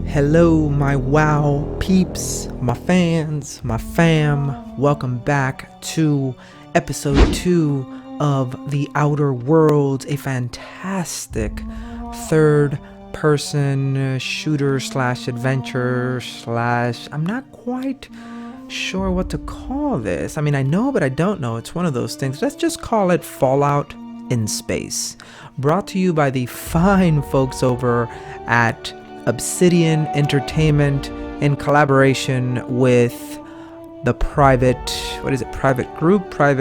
Hello, my WoW peeps, my fans, my fam. Welcome back to episode 2 of The Outer Worlds, a fantastic third-person shooter slash adventure slash... I'm not quite sure what to call this. I mean, I know, but I don't know. It's one of those things. Let's just call it Fallout in Space. Brought to you by the fine folks over at Obsidian Entertainment in collaboration with the private group, oh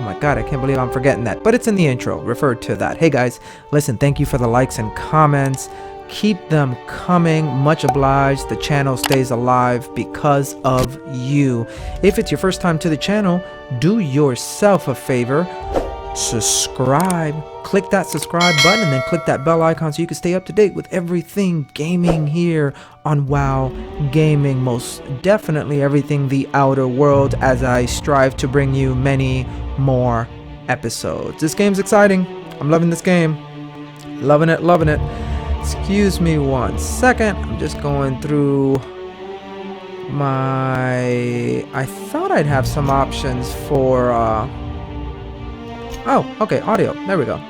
my god, I can't believe I'm forgetting that, but it's in the intro, referred to that. Hey guys, listen, thank you for the likes and comments. Keep them coming, much obliged. The channel stays alive because of you. If it's your first time to the channel, do yourself a favor, subscribe. Click that subscribe button and then click that bell icon so you can stay up to date with everything gaming here on WoW Gaming. Most definitely everything The Outer World, as I strive to bring you many more episodes. This game's exciting. I'm loving this game. Loving it, loving it. Excuse me one second. I'm just going through my... I thought I'd have some options for... Oh, okay, audio. There we go.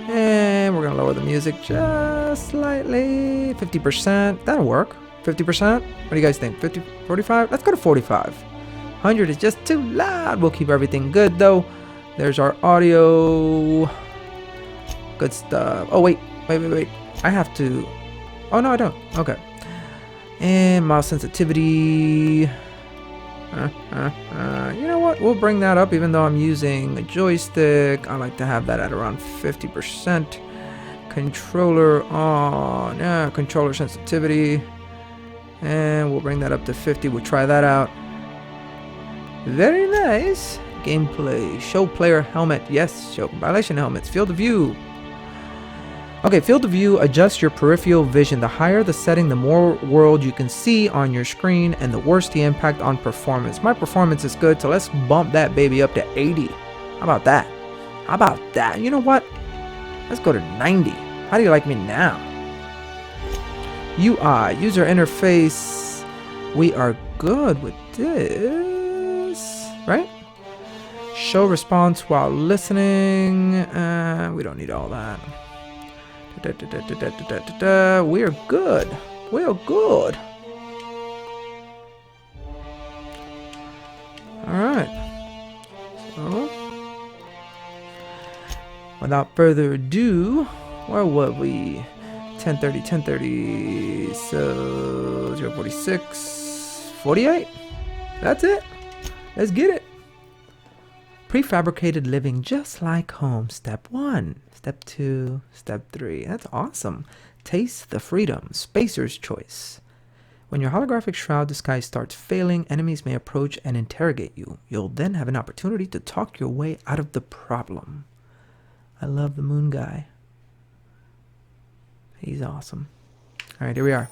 And we're going to lower the music just slightly. 50%. That'll work. 50%? What do you guys think? 50, 45? Let's go to 45. 100 is just too loud. We'll keep everything good, though. There's our audio. Good stuff. Oh, wait. I have to... Oh, no, I don't. Okay. And mouse sensitivity... you know what? We'll bring that up even though I'm using a joystick. I like to have that at around 50%. Controller on. Yeah, controller sensitivity. And we'll bring that up to 50. We'll try that out. Very nice. Gameplay. Show player helmet. Yes, show violation helmets. Field of view. Okay, field of view, adjust your peripheral vision. The higher the setting, the more world you can see on your screen, and the worse the impact on performance. My performance is good, so let's bump that baby up to 80. How about that? How about that? You know what? Let's go to 90. How do you like me now? UI, user interface. We are good with this, right? Show response while listening. We don't need all that. We're good. We're good. Alright. So, without further ado, where were we? 1030. So, 046. 48. That's it. Let's get it. Prefabricated living just like home. Step 1. Step 2. Step 3. That's awesome. Taste the freedom. Spacer's choice. When your holographic shroud disguise starts failing, enemies may approach and interrogate you. You'll then have an opportunity to talk your way out of the problem. I love the moon guy. He's awesome. Alright, here we are.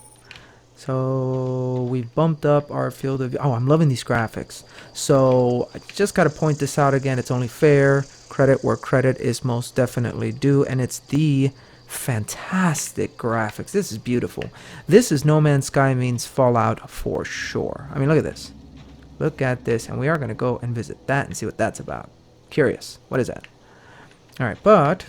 So we've bumped up our field of view. Oh, I'm loving these graphics. So I just got to point this out again. It's only fair. Credit where credit is most definitely due. And it's the fantastic graphics. This is beautiful. This is No Man's Sky means Fallout for sure. I mean, look at this. Look at this. And we are going to go and visit that and see what that's about. Curious. What is that? All right, but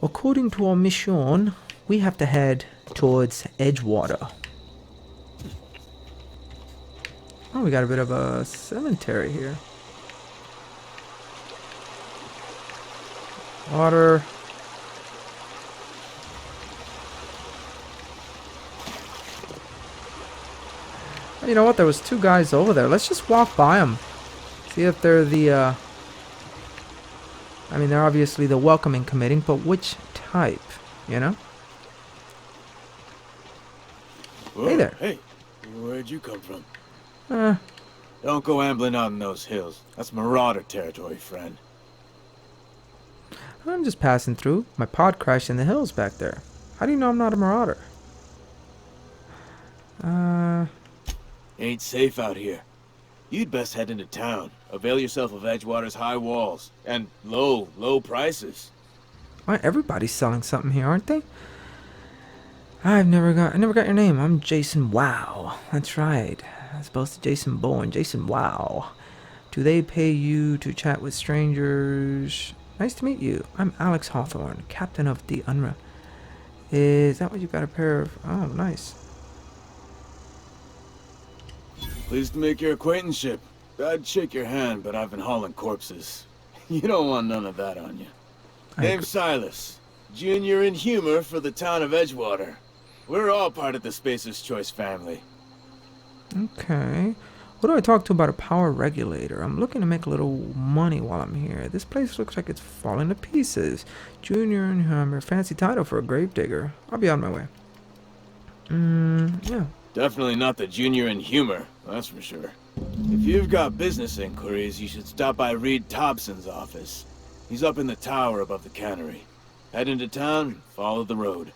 according to our mission, we have to head towards Edgewater. Oh, we got a bit of a cemetery here. Water. You know what? There was 2 guys over there. Let's just walk by them. See if they're the, I mean, they're obviously the welcoming committee, but which type, you know? Whoa, hey there. Hey, where'd you come from? Don't go ambling out in those hills. That's marauder territory, friend. I'm just passing through. My pod crashed in the hills back there. How do you know I'm not a marauder? Ain't safe out here. You'd best head into town. Avail yourself of Edgewater's high walls. And low prices. Why, everybody's selling something here, aren't they? I never got your name. I'm Jason Wow. That's right. As opposed to Jason Bourne. Jason Wow. Do they pay you to chat with strangers? Nice to meet you. I'm Alex Hawthorne, captain of the Unra. Is that what you got a pair of? Oh, nice. Pleased to make your acquaintanceship. I'd shake your hand, but I've been hauling corpses. You don't want none of that on you. Name's Silas. Junior in humor for the town of Edgewater. We're all part of the Spacer's Choice family. Okay. Who do I talk to about a power regulator? I'm looking to make a little money while I'm here. This place looks like it's falling to pieces. Junior and Hummer, fancy title for a gravedigger. I'll be on my way. Yeah. Definitely not the junior in humor, that's for sure. If you've got business inquiries, you should stop by Reed Thompson's office. He's up in the tower above the cannery. Head into town, follow the road.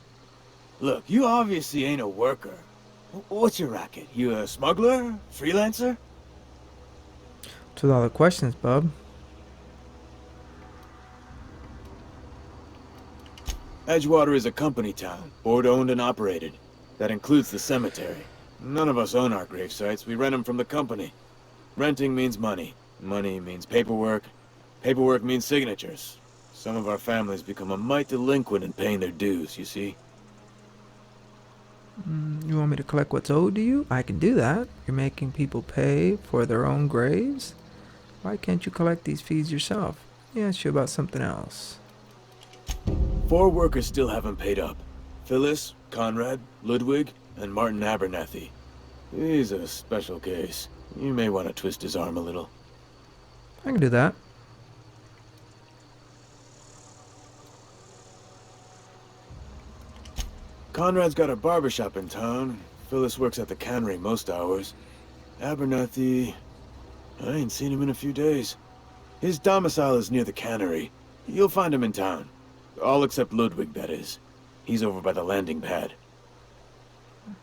Look, you obviously ain't a worker. What's your racket? You a smuggler? Freelancer? What's with all the questions, bub? Edgewater is a company town, board-owned and operated. That includes the cemetery. None of us own our grave sites, we rent them from the company. Renting means money. Money means paperwork. Paperwork means signatures. Some of our families become a mite delinquent in paying their dues, you see? You want me to collect what's owed to you? I can do that. You're making people pay for their own graves? Why can't you collect these fees yourself? Let me ask you about something else. 4 workers still haven't paid up. Phyllis, Conrad, Ludwig, and Martin Abernathy. He's a special case. You may want to twist his arm a little. I can do that. Conrad's got a barbershop in town. Phyllis works at the cannery most hours. Abernathy... I ain't seen him in a few days. His domicile is near the cannery. You'll find him in town. All except Ludwig, that is. He's over by the landing pad.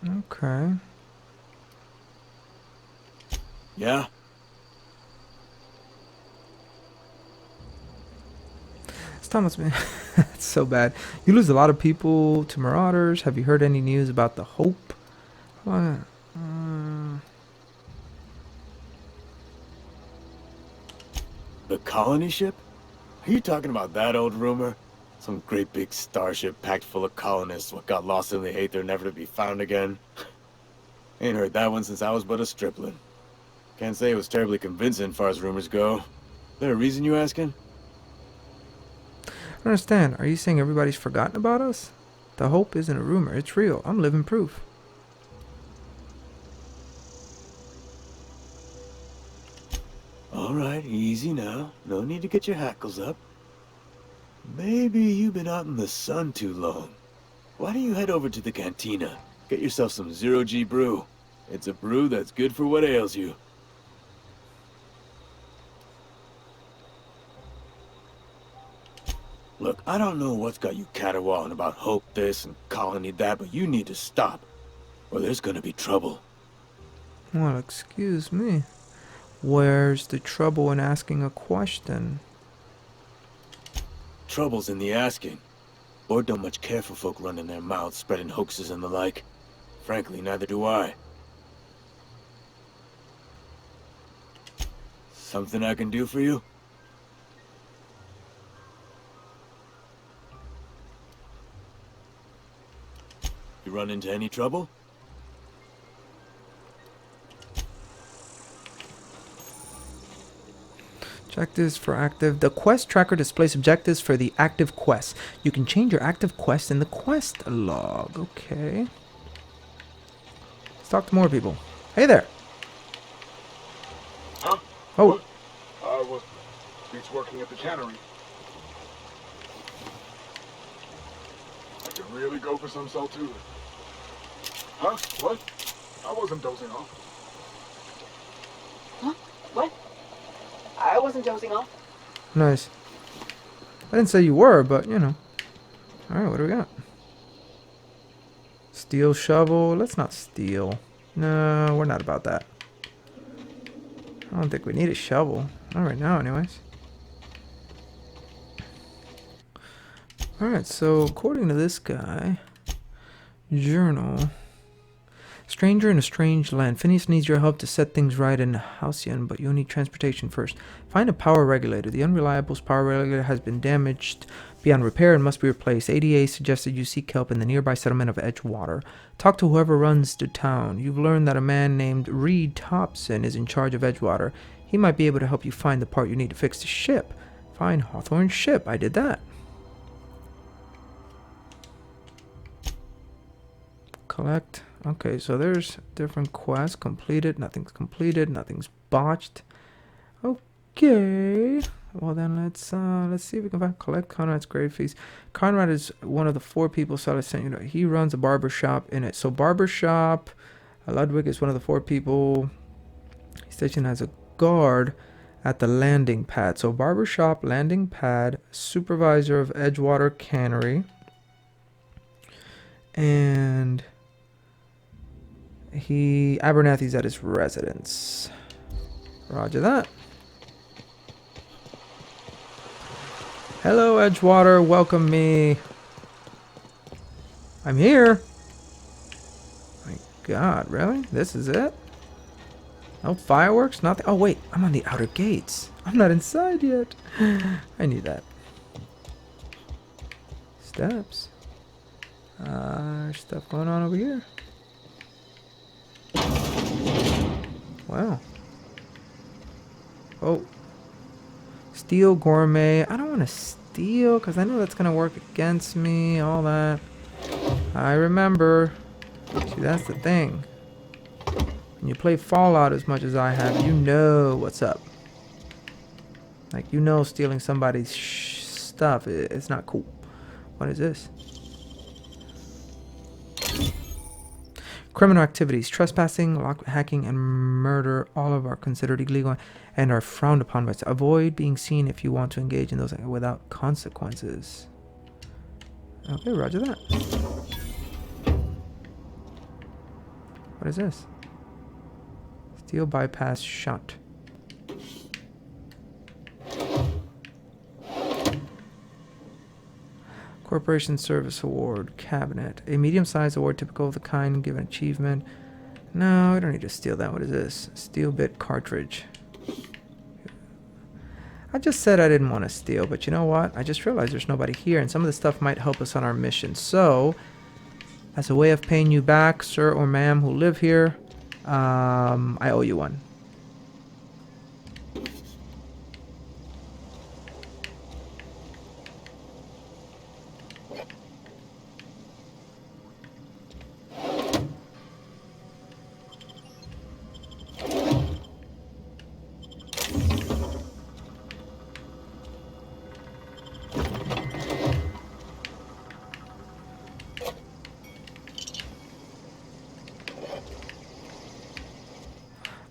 Okay. Yeah? It's Thomas, man. It's so bad. You lose a lot of people to marauders. Have you heard any news about the Hope? What? The colony ship? Are you talking about that old rumor? Some great big starship packed full of colonists what got lost in the aether never to be found again? Ain't heard that one since I was but a stripling. Can't say it was terribly convincing far as rumors go. There a reason you asking? I don't understand. Are you saying everybody's forgotten about us? The Hope isn't a rumor. It's real. I'm living proof. Alright, easy now. No need to get your hackles up. Maybe you've been out in the sun too long. Why don't you head over to the cantina? Get yourself some zero-G brew. It's a brew that's good for what ails you. Look, I don't know what's got you caterwauling about Hope this and Colony that, but you need to stop. Or there's gonna be trouble. Well, excuse me. Where's the trouble in asking a question? Trouble's in the asking. Board don't much care for folk running their mouths, spreading hoaxes and the like. Frankly, neither do I. Something I can do for you? You run into any trouble? Objectives for active. The quest tracker displays objectives for the active quest. You can change your active quest in the quest log. Okay. Let's talk to more people. Hey there. Huh? Oh. What? Well, beats working at the cannery. I could really go for some salt too. Huh? What? I wasn't dozing off. Huh? What? I wasn't dozing off. Nice. I didn't say you were, but you know. Alright, what do we got? Steel shovel. Let's not steal. No, we're not about that. I don't think we need a shovel. Not right now, anyways. Alright, so according to this guy, Journal. Stranger in a strange land. Phineas needs your help to set things right in Halcyon, but you'll need transportation first. Find a power regulator. The unreliable power regulator has been damaged beyond repair and must be replaced. ADA suggested you seek help in the nearby settlement of Edgewater. Talk to whoever runs the town. You've learned that a man named Reed Thompson is in charge of Edgewater. He might be able to help you find the part you need to fix the ship. Find Hawthorne's ship. I did that. Collect. Okay, so there's different quests. Completed. Nothing's completed. Nothing's botched. Okay. Well then, let's see if we can find collect Conrad's grave feast. Conrad is one of the 4 people Sally sent you. He runs a barber shop in it. So barber shop. Ludwig is one of the 4 people. He's stationed as a guard at the landing pad. So barber shop, landing pad, supervisor of Edgewater Cannery, and Abernathy's at his residence. Roger that. Hello, Edgewater. Welcome me. I'm here. My God, really? This is it? No fireworks? Nothing? Oh, wait. I'm on the outer gates. I'm not inside yet. I need that. Steps. There's stuff going on over here. Wow. Oh. Steel gourmet. I don't want to steal because I know that's going to work against me. All that. I remember. See, that's the thing. When you play Fallout as much as I have, you know what's up. Like, you know stealing somebody's stuff. It's not cool. What is this? Criminal activities, trespassing, hacking, and murder, all of are considered illegal and are frowned upon by some. Avoid being seen if you want to engage in those without consequences. Okay, roger that. What is this? Steel bypass shot. Corporation Service Award, Cabinet. A medium-sized award typical of the kind given achievement. No, I don't need to steal that. What is this? Steel bit cartridge. I just said I didn't want to steal, but you know what? I just realized there's nobody here, and some of the stuff might help us on our mission. So, as a way of paying you back, sir or ma'am who live here, I owe you one.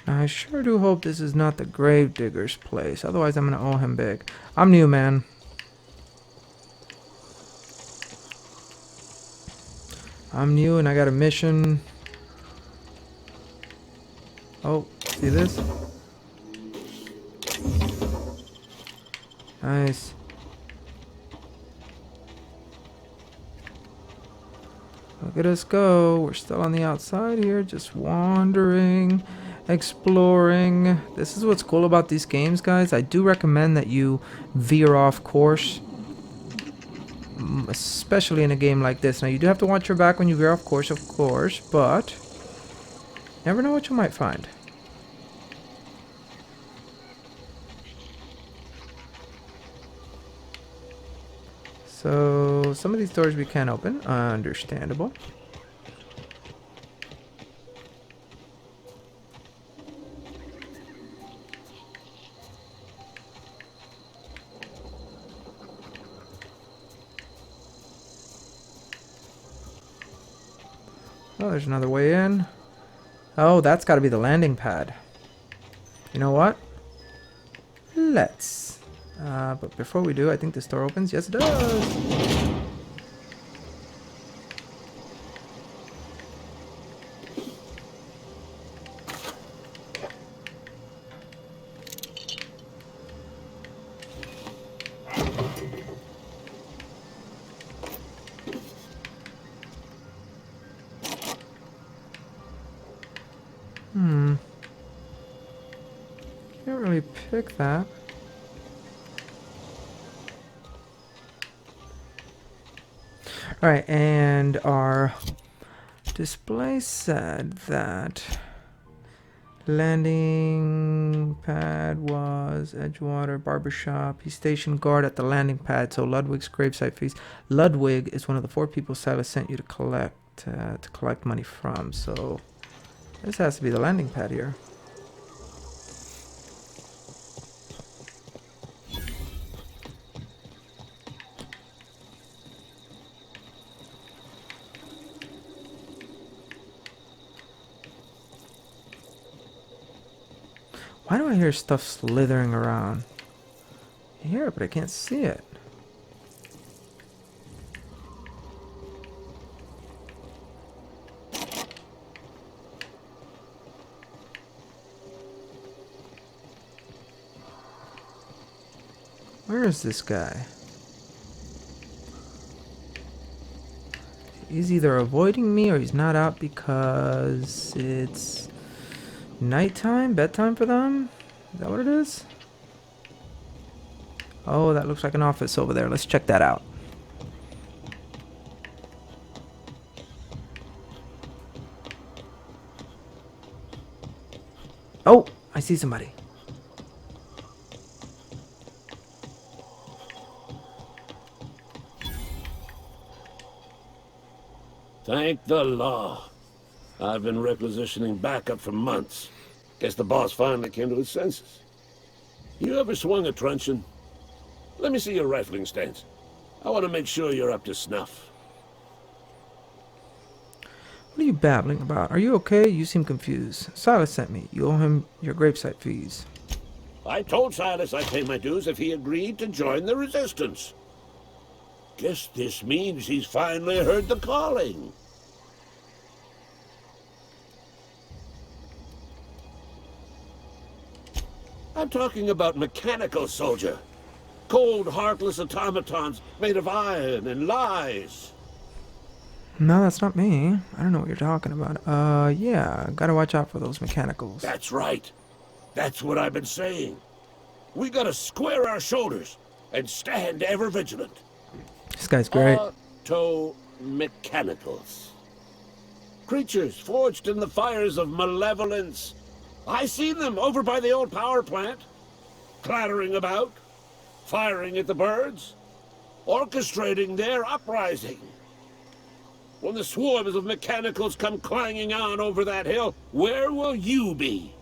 I sure do hope this is not the gravedigger's place. Otherwise, I'm going to owe him big. I'm new, man. I'm new and I got a mission. Oh, see this? Nice. Look at us go. We're still on the outside here, just wandering, exploring. This is what's cool about these games, guys. I do recommend that you veer off course, especially in a game like this. Now, you do have to watch your back when you veer off course, of course, but you never know what you might find. So, some of these doors we can't open. Understandable. Oh, there's another way in. Oh, that's got to be the landing pad. You know what? Let's. But before we do, I think this door opens. Yes, it does. me pick that. Alright, and our display said that landing pad was Edgewater Barbershop. He stationed guard at the landing pad, so Ludwig's gravesite fees. Ludwig is one of the 4 people Silas sent you to collect money from, so this has to be the landing pad here. Why do I hear stuff slithering around? I hear it, but I can't see it. Where is this guy? He's either avoiding me or he's not out because it's nighttime, bedtime for them? Is that what it is? Oh, that looks like an office over there. Let's check that out. Oh, I see somebody. Thank the law. I've been requisitioning backup for months. Guess the boss finally came to his senses. You ever swung a truncheon? Let me see your rifling stance. I want to make sure you're up to snuff. What are you babbling about? Are you okay? You seem confused. Silas sent me. You owe him your gravesite fees. I told Silas I'd pay my dues if he agreed to join the resistance. Guess this means he's finally heard the calling. I'm talking about mechanical soldier. Cold, heartless automatons made of iron and lies. No, that's not me. I don't know what you're talking about. Yeah, gotta watch out for those mechanicals. That's right. That's what I've been saying. We gotta square our shoulders and stand ever vigilant. This guy's great. Auto-mechanicals. Creatures forged in the fires of malevolence. I seen them over by the old power plant, clattering about, firing at the birds, orchestrating their uprising. When the swarms of mechanicals come clanging on over that hill, where will you be?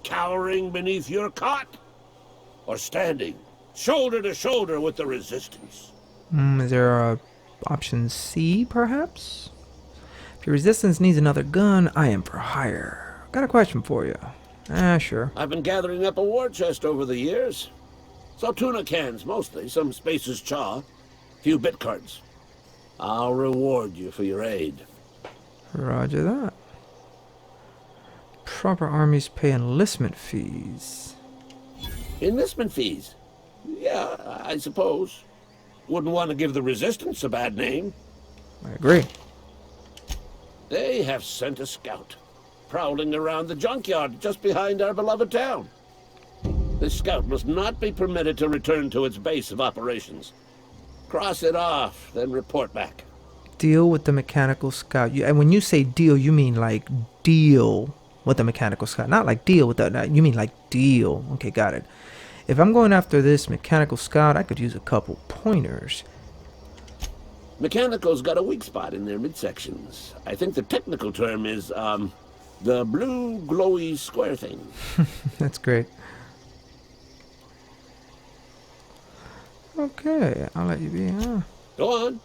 Cowering beneath your cot? Or standing, shoulder to shoulder with the resistance? Is there a option C, perhaps? If your resistance needs another gun, I am for hire. Got a question for you. Sure. I've been gathering up a war chest over the years. So tuna cans, mostly, some Spacer's chaw, few bit cards. I'll reward you for your aid. Roger that. Proper armies pay enlistment fees. Enlistment fees? Yeah, I suppose. Wouldn't want to give the resistance a bad name. I agree. They have sent a scout, prowling around the junkyard just behind our beloved town. This scout must not be permitted to return to its base of operations. Cross it off, then report back. Deal with the mechanical scout. And when you say deal, you mean like deal with the mechanical scout. Not like deal with that. You mean like deal. Okay, got it. If I'm going after this mechanical scout, I could use a couple pointers. Mechanical's got a weak spot in their midsections. I think the technical term is, the blue glowy square thing. That's great. Okay, I'll let you be, huh? Go on.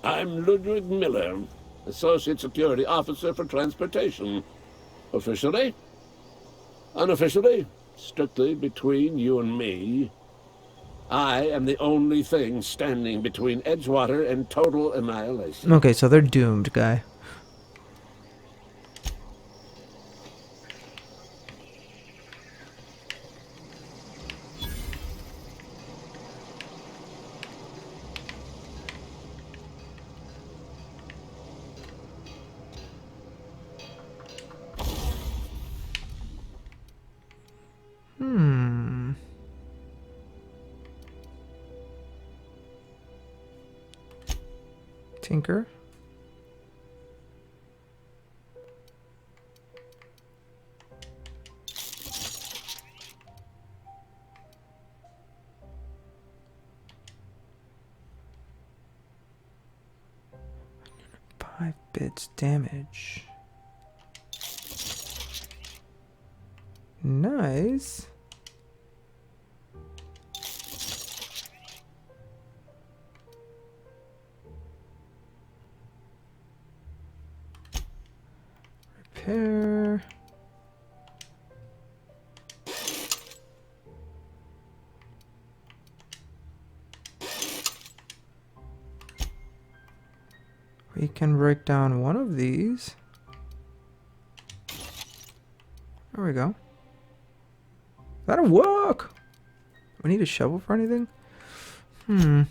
I'm Ludwig Miller, Associate Security Officer for Transportation. Officially? Unofficially? Strictly between you and me. I am the only thing standing between Edgewater and total annihilation. Okay, so they're doomed, guy. Tinker. Five bits damage. Nice. Repair. We can break down one of these. There we go. That'll work. We need a shovel for anything? Can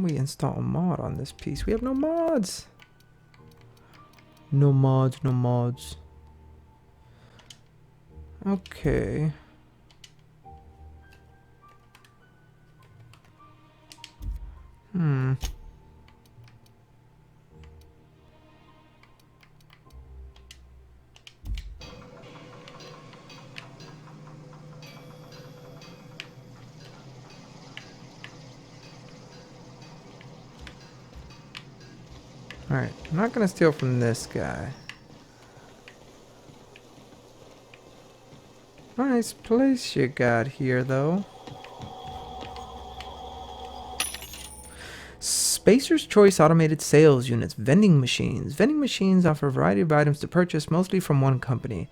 we install a mod on this piece? We have no mods. No mods, no mods. Okay. Alright, I'm not gonna steal from this guy. Nice place you got here, though. Spacer's Choice Automated Sales Units, Vending Machines. Vending machines offer a variety of items to purchase, mostly from one company.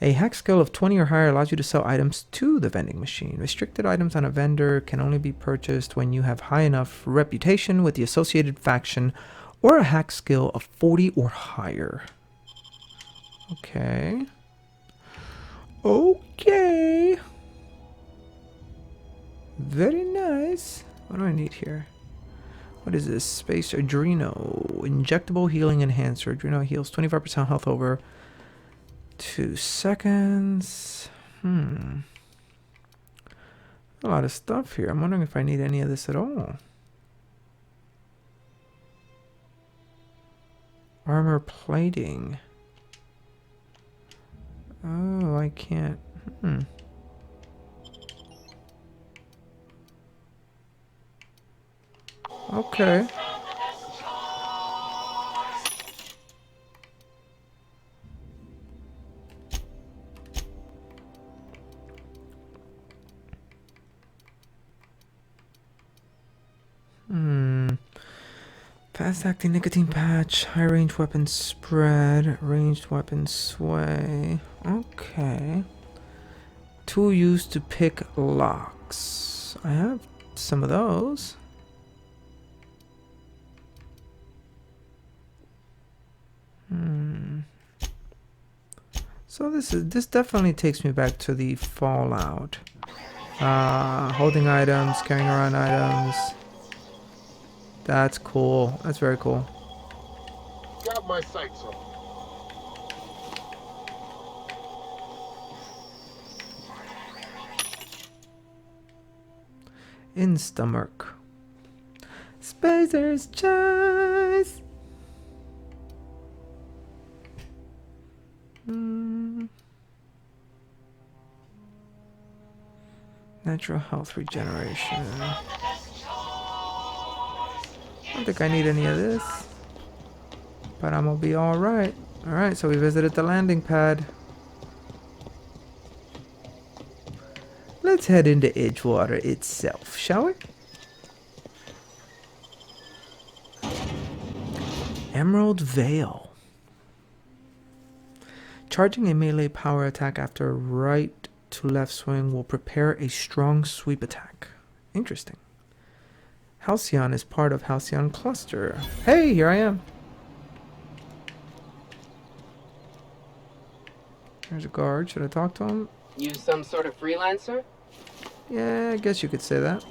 A hack skill of 20 or higher allows you to sell items to the vending machine. Restricted items on a vendor can only be purchased when you have high enough reputation with the associated faction or a hack skill of 40 or higher. Okay. Okay. Very nice. What do I need here? What is this? Space Adreno. Injectable healing enhancer. Adreno heals 25% health over 2 seconds. A lot of stuff here. I'm wondering if I need any of this at all. Armor plating. Oh, I can't. Okay. Fast-acting nicotine patch, high-range weapon spread, ranged weapon sway. Okay. Tool used to pick locks. I have some of those. So this definitely takes me back to the Fallout. Holding items, carrying around items. That's cool. That's very cool. Got my sights on. Instamurk. Spacer's Choice. Natural health regeneration. I don't think I need any of this, but I'm gonna be alright. Alright, so we visited the landing pad. Let's head into Edgewater itself, shall we? Emerald Veil. Charging a melee power attack after a right to left swing will prepare a strong sweep attack. Interesting. Halcyon is part of Halcyon Cluster. Hey, here I am. There's a guard. Should I talk to him? You some sort of freelancer? Yeah, I guess you could say that.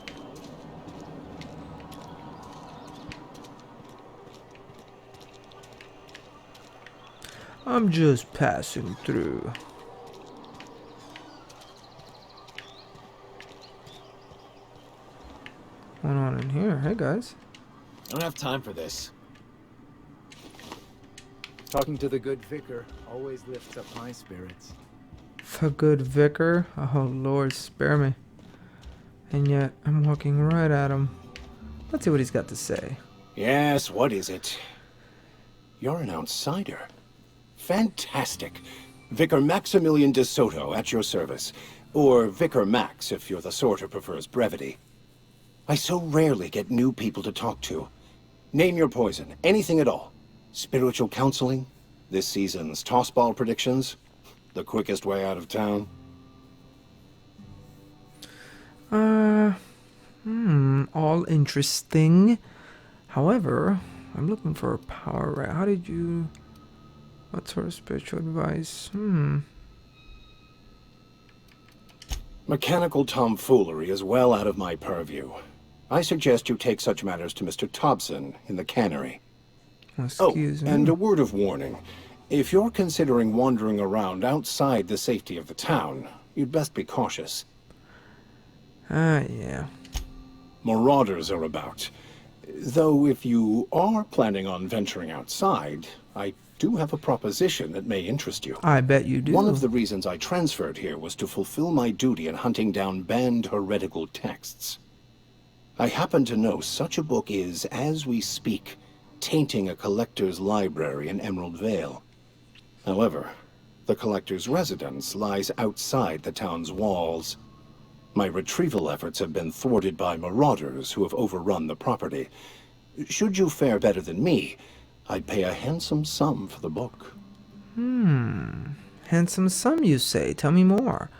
I'm just passing through. going on in here? Hey, guys. I don't have time for this. Talking to the good vicar always lifts up my spirits. The good vicar? Oh, Lord, spare me. And yet, I'm walking right at him. Let's see what he's got to say. Yes, what is it? You're an outsider. Fantastic. Vicar Maximilian de Soto at your service. Or Vicar Max, if you're the sort who prefers brevity. I so rarely get new people to talk to. Name your poison, anything at all. Spiritual counseling? This season's tossball predictions? The quickest way out of town? All interesting. However, I'm looking for a power right. How did you... What sort of spiritual advice? Mechanical tomfoolery is well out of my purview. I suggest you take such matters to Mr. Thompson in the cannery. Excuse me. And a word of warning. If you're considering wandering around outside the safety of the town, you'd best be cautious. Yeah. Marauders are about. Though if you are planning on venturing outside, I do have a proposition that may interest you. I bet you do. One of the reasons I transferred here was to fulfill my duty in hunting down banned heretical texts. I happen to know such a book is, as we speak, tainting a collector's library in Emerald Vale. However, the collector's residence lies outside the town's walls. My retrieval efforts have been thwarted by marauders who have overrun the property. Should you fare better than me, I'd pay a handsome sum for the book. Handsome sum, you say? Tell me more.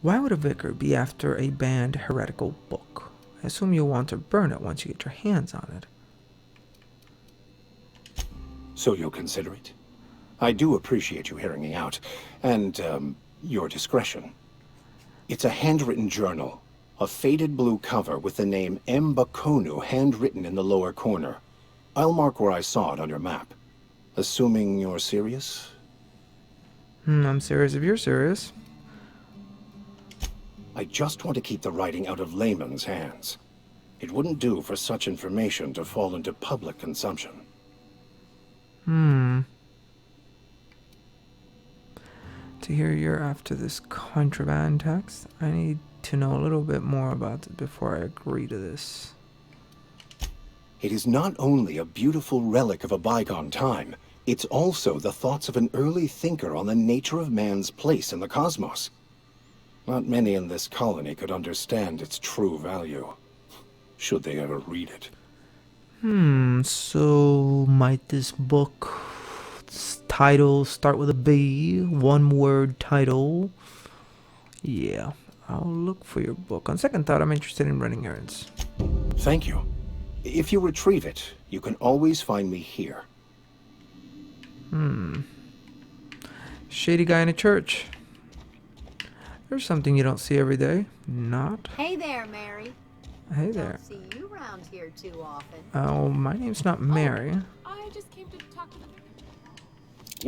Why would a vicar be after a banned heretical book? I assume you'll want to burn it once you get your hands on it. So you'll consider it? I do appreciate you hearing me out, and, your discretion. It's a handwritten journal, a faded blue cover with the name M. Bakonu handwritten in the lower corner. I'll mark where I saw it on your map. Assuming you're serious? I'm serious if you're serious. I just want to keep the writing out of layman's hands. It wouldn't do for such information to fall into public consumption. To hear you're after this contraband text, I need to know a little bit more about it before I agree to this. It is not only a beautiful relic of a bygone time, it's also the thoughts of an early thinker on the nature of man's place in the cosmos. Not many in this colony could understand its true value, should they ever read it. So might this book's title start with a B? One word title? Yeah, I'll look for your book. On second thought, I'm interested in running errands. Thank you. If you retrieve it, you can always find me here. Shady guy in a church. There's something you don't see every day. Not. Hey there, Mary. Hey there. Don't see you around here too often. Oh, my name's not Mary. I just came to talk to the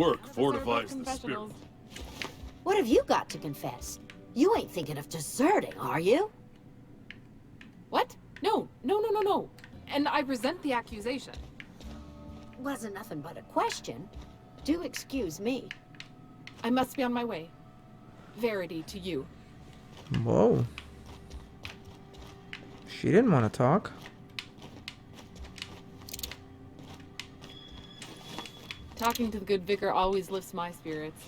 Work fortifies the spirit. professionals. What have you got to confess? You ain't thinking of deserting, are you? What? No. And I resent the accusation. Wasn't nothing but a question. Do excuse me. I must be on my way. Verity to you. Whoa. She didn't want to talk. Talking to the good vicar always lifts my spirits.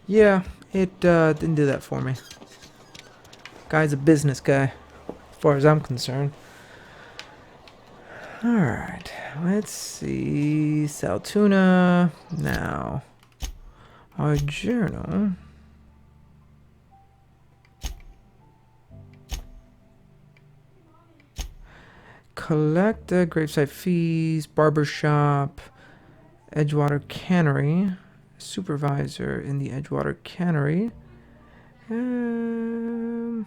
Yeah, it didn't do that for me. Guy's a business guy, as far as I'm concerned. Alright, let's see. Saltuna. Now, our journal. Collect the gravesite fees, barbershop, Edgewater Cannery, supervisor in the Edgewater Cannery, and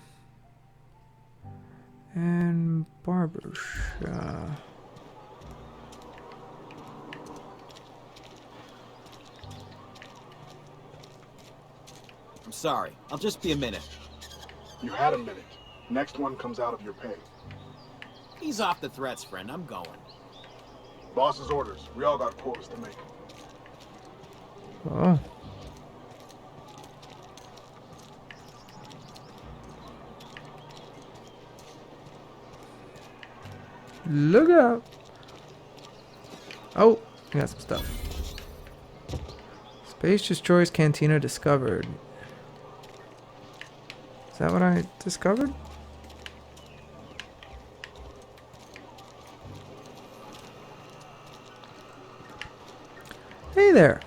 barbershop. I'm sorry. I'll just be a minute. You had a minute. Next one comes out of your pay. Ease off the threats, friend. I'm going. Boss's orders. We all got quotas to make. Oh. Look out. Oh, I got some stuff. Space Destroyer's Cantina discovered. Is that what I discovered? Hey there.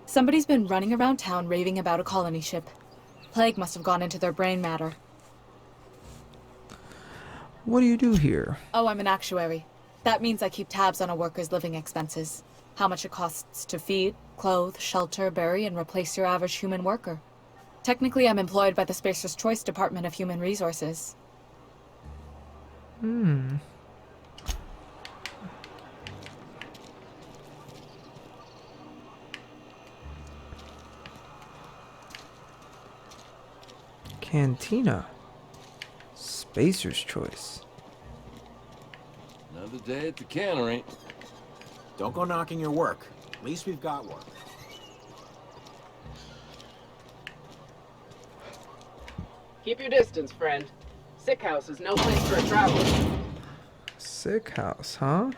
Somebody's been running around town raving about a colony ship. Plague must have gone into their brain matter. What do you do here? Oh, I'm an actuary. That means I keep tabs on a worker's living expenses. How much it costs to feed, clothe, shelter, bury, and replace your average human worker. Technically, I'm employed by the Spacer's Choice Department of Human Resources. Cantina. Spacer's Choice. Another day at the cannery. Don't go knocking your work. At least we've got one. Keep your distance, friend. Sick house is no place for a traveler. Sick house, huh?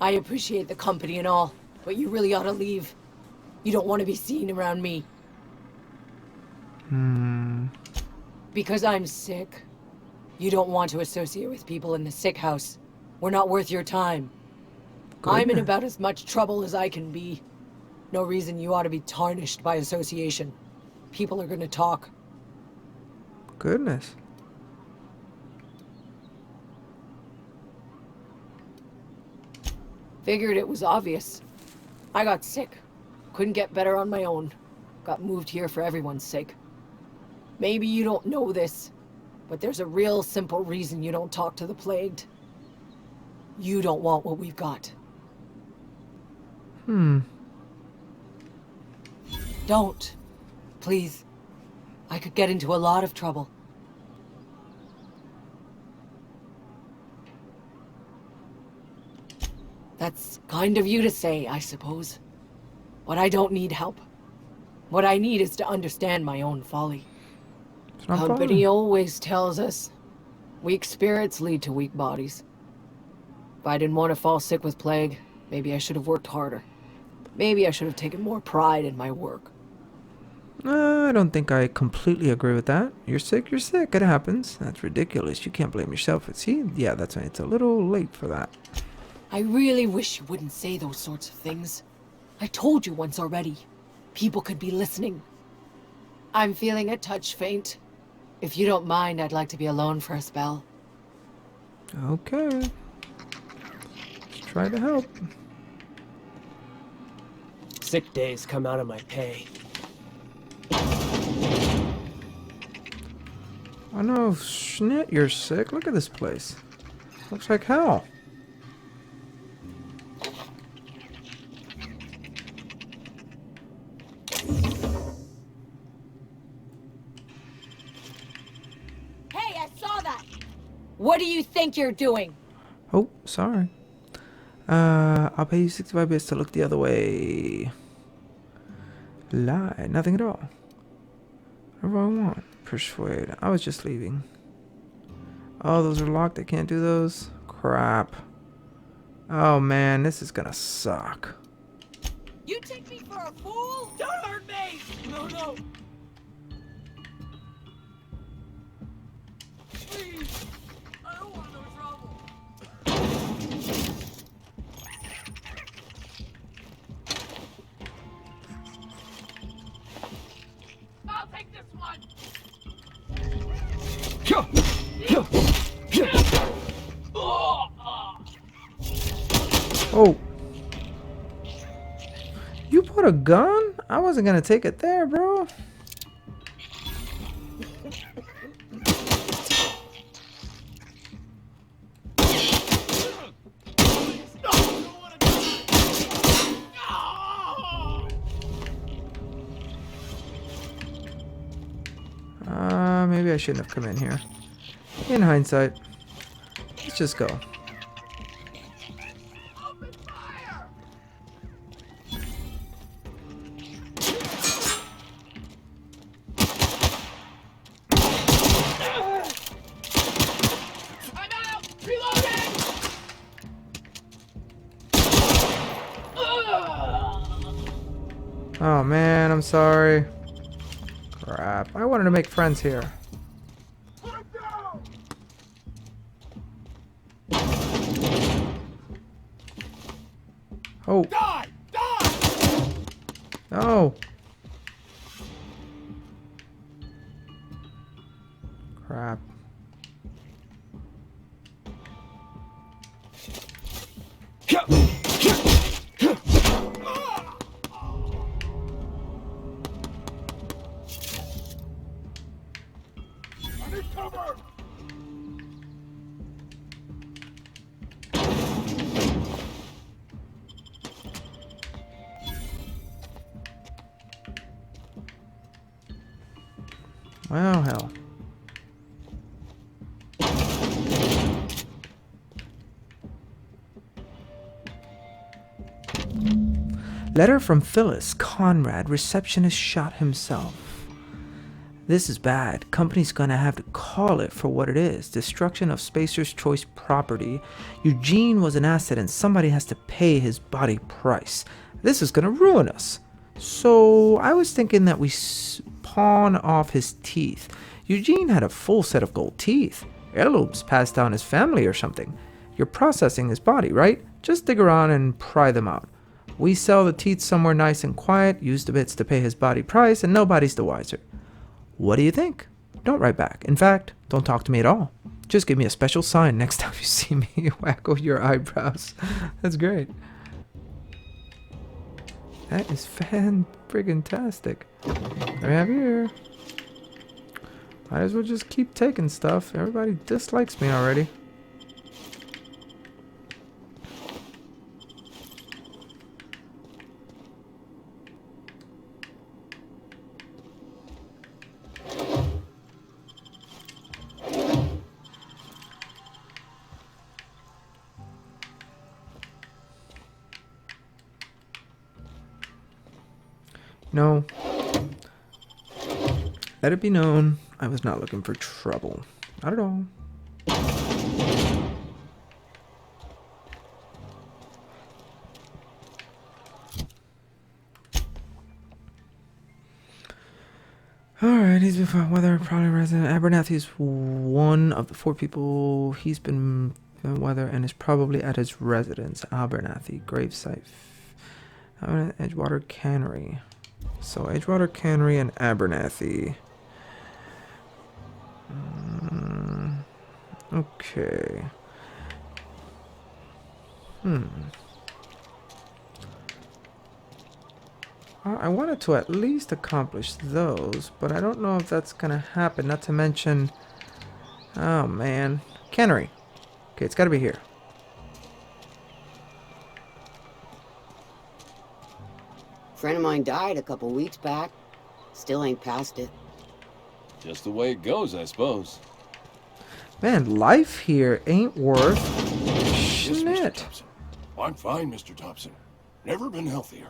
I appreciate the company and all, but you really ought to leave. You don't want to be seen around me. Because I'm sick. You don't want to associate with people in the sick house. We're not worth your time. I'm in about as much trouble as I can be. No reason you ought to be tarnished by association. People are gonna talk. Goodness. Figured it was obvious. I got sick. Couldn't get better on my own. Got moved here for everyone's sake. Maybe you don't know this, but there's a real simple reason you don't talk to the plagued. You don't want what we've got. Don't. Please. I could get into a lot of trouble. That's kind of you to say, I suppose. But I don't need help. What I need is to understand my own folly. Company always tells us, weak spirits lead to weak bodies. If I didn't want to fall sick with plague, maybe I should have worked harder. Maybe I should have taken more pride in my work. I don't think I completely agree with that. You're sick, you're sick. It happens. That's ridiculous. You can't blame yourself. Yeah, that's right. It's a little late for that. I really wish you wouldn't say those sorts of things. I told you once already. People could be listening. I'm feeling a touch faint. If you don't mind, I'd like to be alone for a spell. Okay. Let's try to help. Sick days come out of my pay. Oh no, Schnit, you're sick. Look at this place. Looks like hell. Hey, I saw that! What do you think you're doing? Oh, sorry. I'll pay you 65 bits to look the other way. Lie, nothing at all. Whatever I want. Persuade. I was just leaving. Oh, those are locked. I can't do those. Crap. Oh man, this is gonna suck. You take me for a fool? Don't hurt me! No, no! Please! I don't want no trouble! I'll take this one. Oh. You put a gun? I wasn't gonna take it there, bro. I shouldn't have come in here. In hindsight. Let's just go. Oh man, I'm sorry. Crap. I wanted to make friends here. Oh. Die! Die! No. Crap. Cover! Well, hell. Letter from Phyllis. Conrad, receptionist, shot himself. This is bad. Company's gonna have to call it for what it is. Destruction of Spacer's Choice property. Eugene was an asset and somebody has to pay his body price. This is gonna ruin us. So I was thinking that we pawn off his teeth. Eugene had a full set of gold teeth. Heirlooms passed down his family or something. You're processing his body, right? Just dig around and pry them out. We sell the teeth somewhere nice and quiet, use the bits to pay his body price, and nobody's the wiser. What do you think? Don't write back. In fact, don't talk to me at all. Just give me a special sign next time you see me. Wacko your eyebrows. That's great. That is fan-friggin-tastic. What do we have here? Might as well just keep taking stuff. Everybody dislikes me already. No. Let it be known, I was not looking for trouble. Not at all. Alright, he's been weather, probably resident. Abernathy's one of the 4 people he's been weather and is probably at his residence. Abernathy, gravesite. Edgewater Cannery. So Edgewater Cannery and Abernathy. Okay. I wanted to at least accomplish those, but I don't know if that's gonna happen. Not to mention, oh man, Cannery. Okay, it's gotta be here. Friend of mine died a couple weeks back. Still ain't past it. Just the way it goes, I suppose. Man, life here ain't worth Yes, Mr. shit. Thompson. I'm fine, Mr. Thompson. Never been healthier.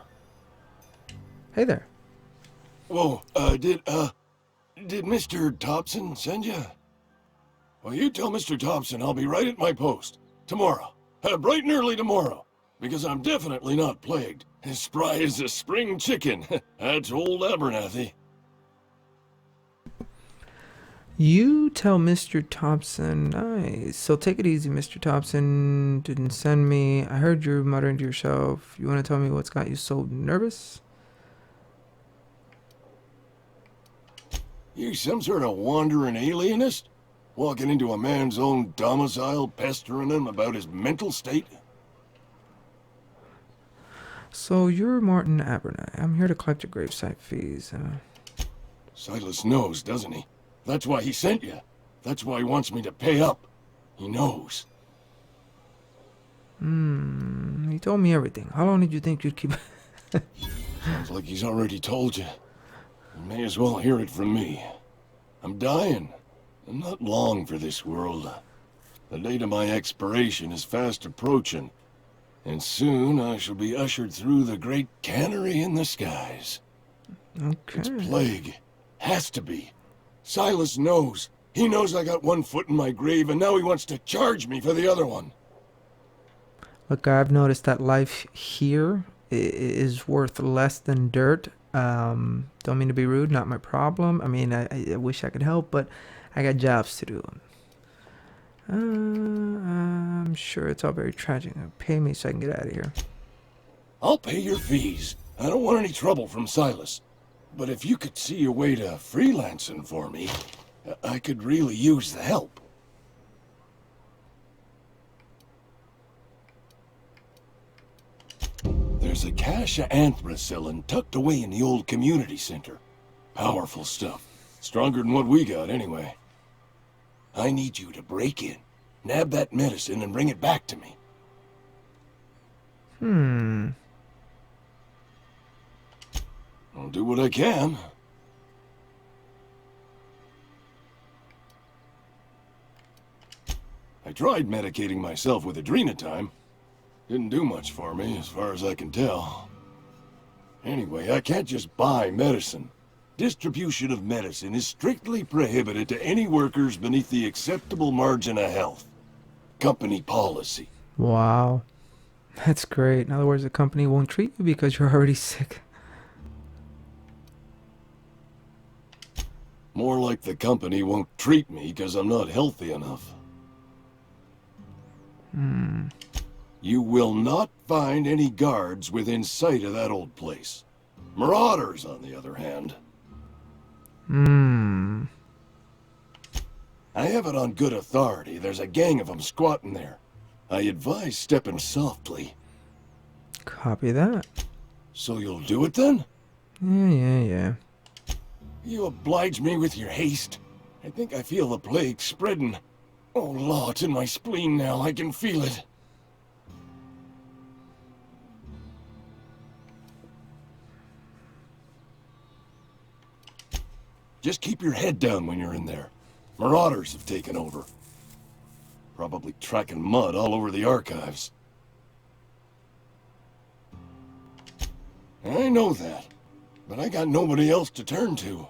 Hey there. Whoa, did Mr. Thompson send you? Well, you tell Mr. Thompson I'll be right at my post. Tomorrow. Bright and early tomorrow. Because I'm definitely not plagued. As spry as a spring chicken. That's old Abernathy. You tell Mr. Thompson. Nice. So take it easy, Mr. Thompson. Didn't send me. I heard you muttering to yourself. You want to tell me what's got you so nervous? You some sort of wandering alienist? Walking into a man's own domicile, pestering him about his mental state? So you're Martin Abernathy. I'm here to collect your gravesite fees. Silas knows, doesn't he? That's why he sent you. That's why he wants me to pay up. He knows. He told me everything. How long did you think you'd keep... Sounds like he's already told you. You may as well hear it from me. I'm dying. I'm not long for this world. The date of my expiration is fast approaching, and soon I shall be ushered through the great cannery in the skies. Okay. It's plague. Has to be. Silas knows. He knows I got one foot in my grave, and now he wants to charge me for the other one. Look, I've noticed that life here is worth less than dirt. Don't mean to be rude, not my problem. I mean, I wish I could help, but I got jobs to do. I'm sure it's all very tragic. Pay me so I can get out of here. I'll pay your fees. I don't want any trouble from Silas. But if you could see your way to freelancing for me, I could really use the help. There's a cache of anthracillin tucked away in the old community center. Powerful stuff. Stronger than what we got, anyway. I need you to break in, nab that medicine, and bring it back to me. I'll do what I can. I tried medicating myself with adrenatime. Didn't do much for me, as far as I can tell. Anyway, I can't just buy medicine. Distribution of medicine is strictly prohibited to any workers beneath the acceptable margin of health. Company policy. Wow. That's great. In other words, the company won't treat you because you're already sick. More like the company won't treat me because I'm not healthy enough. You will not find any guards within sight of that old place. Marauders, on the other hand. I have it on good authority. There's a gang of them squatting there. I advise stepping softly. Copy that. So you'll do it then? Yeah. You oblige me with your haste. I think I feel the plague spreading. Oh, Law, it's in my spleen now. I can feel it. Just keep your head down when you're in there. Marauders have taken over. Probably tracking mud all over the archives. I know that, but I got nobody else to turn to.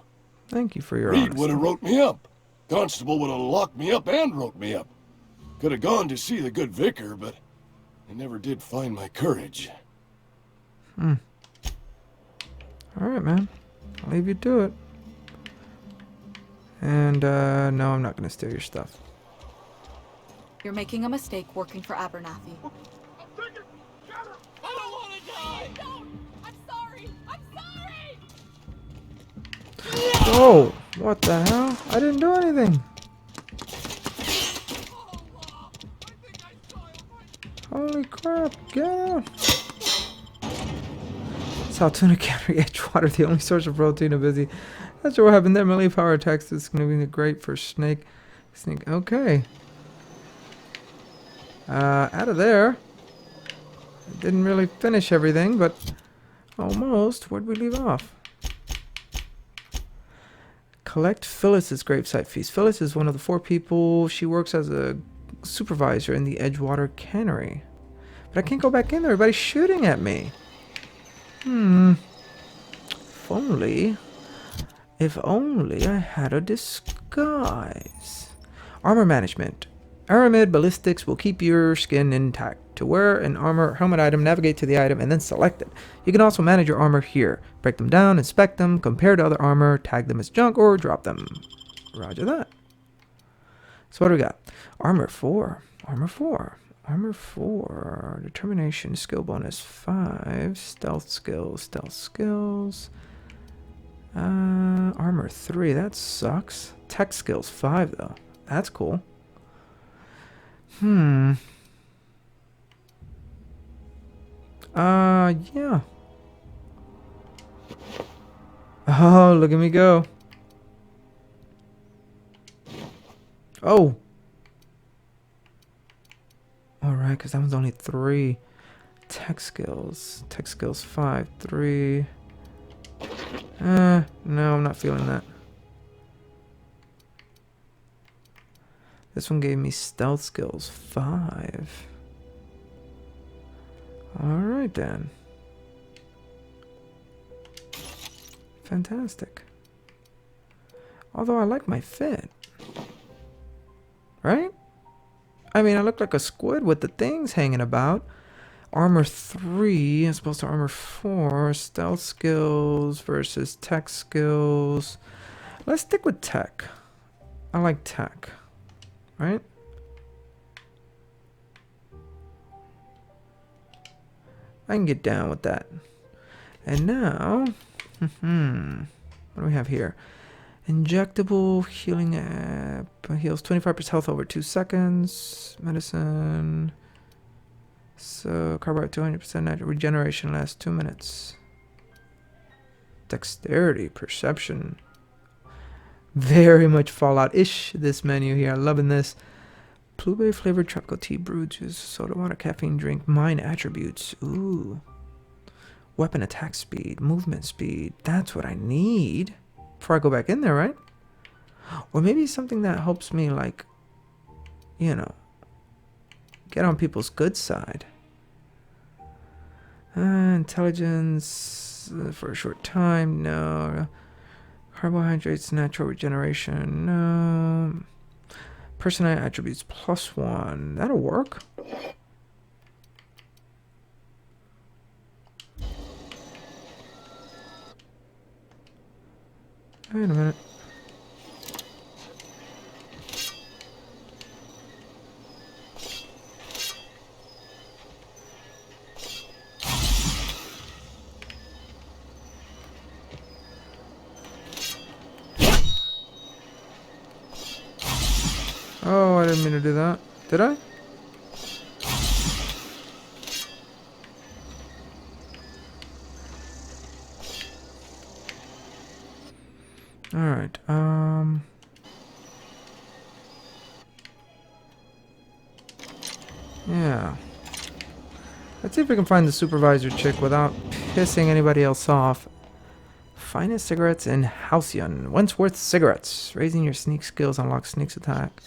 Thank you for your Reed honesty. would have wrote me up. Constable would have locked me up and wrote me up. Could have gone to see the good vicar, but I never did find my courage. Alright, man. I'll leave you to it. And, no, I'm not going to steal your stuff. You're making a mistake working for Abernathy. I don't want to die! Don't! I'm sorry! I'm sorry! Oh, what the hell? I didn't do anything. Holy crap, get out. Saltuna Cannery Edgewater, the only source of protein of busy. Not sure what happened there. Melee power attacks is going to be great for Snake. Okay. Out of there. Didn't really finish everything, but almost. Where'd we leave off? Collect Phyllis's gravesite feast. Phyllis is one of the 4 people. She works as a supervisor in the Edgewater Cannery. But I can't go back in there. Everybody's shooting at me. If only I had a disguise. Armor management. Aramid ballistics will keep your skin intact. To wear an armor helmet item, navigate to the item, and then select it. You can also manage your armor here. Break them down, inspect them, compare to other armor, tag them as junk, or drop them. Roger that. So what do we got? Armor 4. Armor 4. Armor 4. Determination skill bonus 5. Stealth skills. Armor 3. That sucks. Tech skills 5 though. That's cool. Yeah. Oh, look at me go. Oh. Alright, because that one's only 3. Tech skills. Tech skills 5. 3. No, I'm not feeling that. This one gave me stealth skills 5. Alright then. Fantastic. Although I like my fit. Right? I mean, I look like a squid with the things hanging about. Armor 3 as opposed to armor 4. Stealth skills versus tech skills. Let's stick with tech. I like tech. Right? I can get down with that. And now, what do we have here? Injectable healing app heals 25% health over 2 seconds. Medicine. So, carbohydrate 200% natural regeneration lasts 2 minutes. Dexterity, perception. Very much Fallout-ish, this menu here. I'm loving this. Blueberry flavored tropical tea, brew juice, soda water, caffeine drink, mind attributes. Ooh. Weapon attack speed, movement speed. That's what I need before I go back in there, right? Or maybe something that helps me, like, you know, get on people's good side. Intelligence for a short time, no. Carbohydrates, natural regeneration, no. Personality attributes +1. That'll work. Wait a minute. Oh, I didn't mean to do that. Did I? Alright, yeah. Let's see if we can find the supervisor chick without pissing anybody else off. Finest cigarettes in Halcyon. Wentworth cigarettes. Raising your sneak skills unlocks sneak's attack.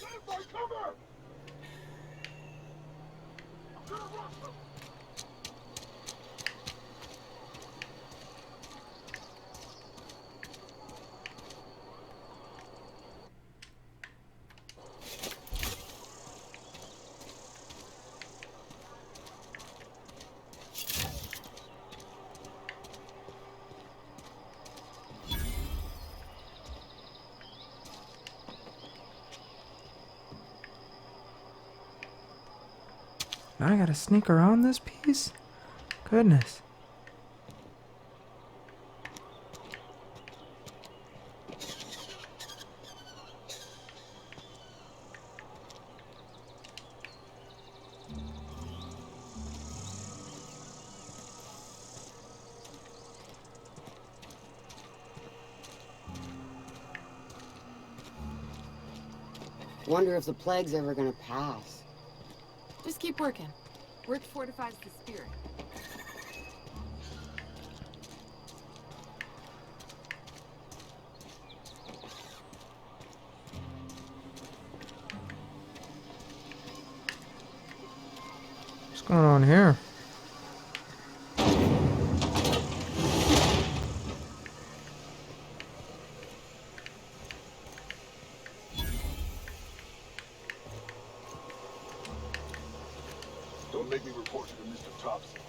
I gotta sneak around this piece? Goodness. Wonder if the plague's ever gonna pass. Just keep working. Work fortifies the spirit. What's going on here? Don't make me report you to Mr. Thompson.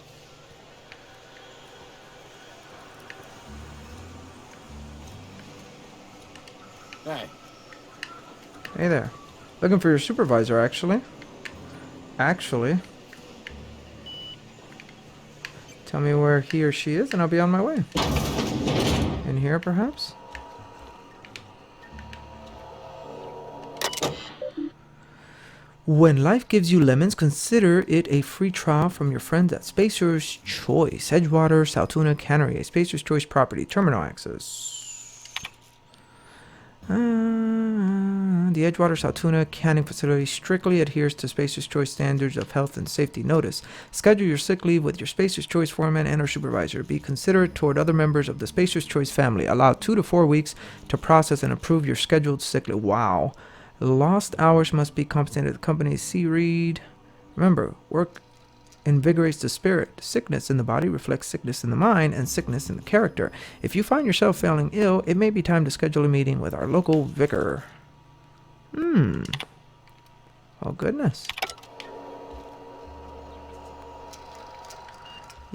Hey. Hey there. Looking for your supervisor, actually. Tell me where he or she is and I'll be on my way. In here, perhaps? When life gives you lemons, consider it a free trial from your friends at Spacer's Choice. Edgewater, Saltuna, Cannery. A Spacer's Choice property. Terminal access. The Edgewater Saltuna canning facility strictly adheres to Spacer's Choice standards of health and safety. Notice: schedule your sick leave with your Spacer's Choice foreman and/or supervisor. Be considerate toward other members of the Spacer's Choice family. Allow 2 to 4 weeks to process and approve your scheduled sick leave. Wow, Lost hours must be compensated. The company C read. Remember, work invigorates the spirit. Sickness in the body reflects sickness in the mind and sickness in the character. If you find yourself feeling ill, it may be time to schedule a meeting with our local vicar. Oh, goodness.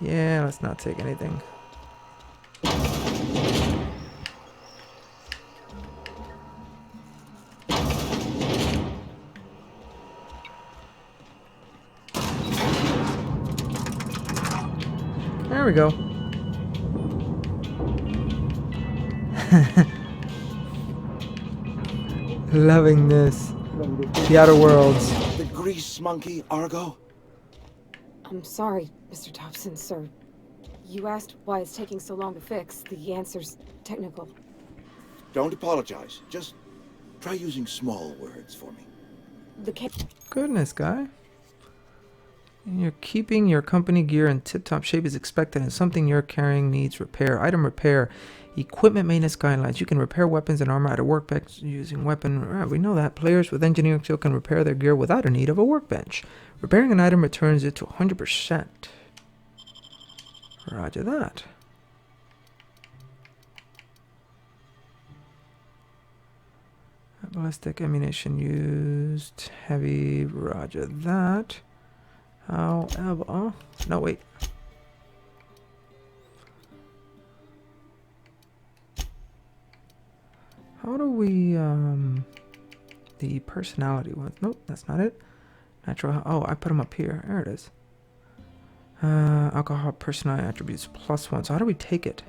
Yeah, let's not take anything. There we go. Loving this. The Outer Worlds. The grease monkey, Argo? I'm sorry, Mr. Thompson, sir. You asked why it's taking so long to fix. The answer's technical. Don't apologize. Just try using small words for me. Goodness, guy. You're keeping your company gear in tip-top shape is expected, and something you're carrying needs repair. Item repair. Equipment maintenance guidelines. You can repair weapons and armor at a workbench using weapon. We know that. Players with engineering skill can repair their gear without a need of a workbench. Repairing an item returns it to 100%. Roger that. Ballistic ammunition used. Heavy. Roger that. However... No, wait. How do we, the personality ones? Nope, that's not it. Natural, oh, I put them up here. There it is. Alcohol personality attributes +1. So how do we take it?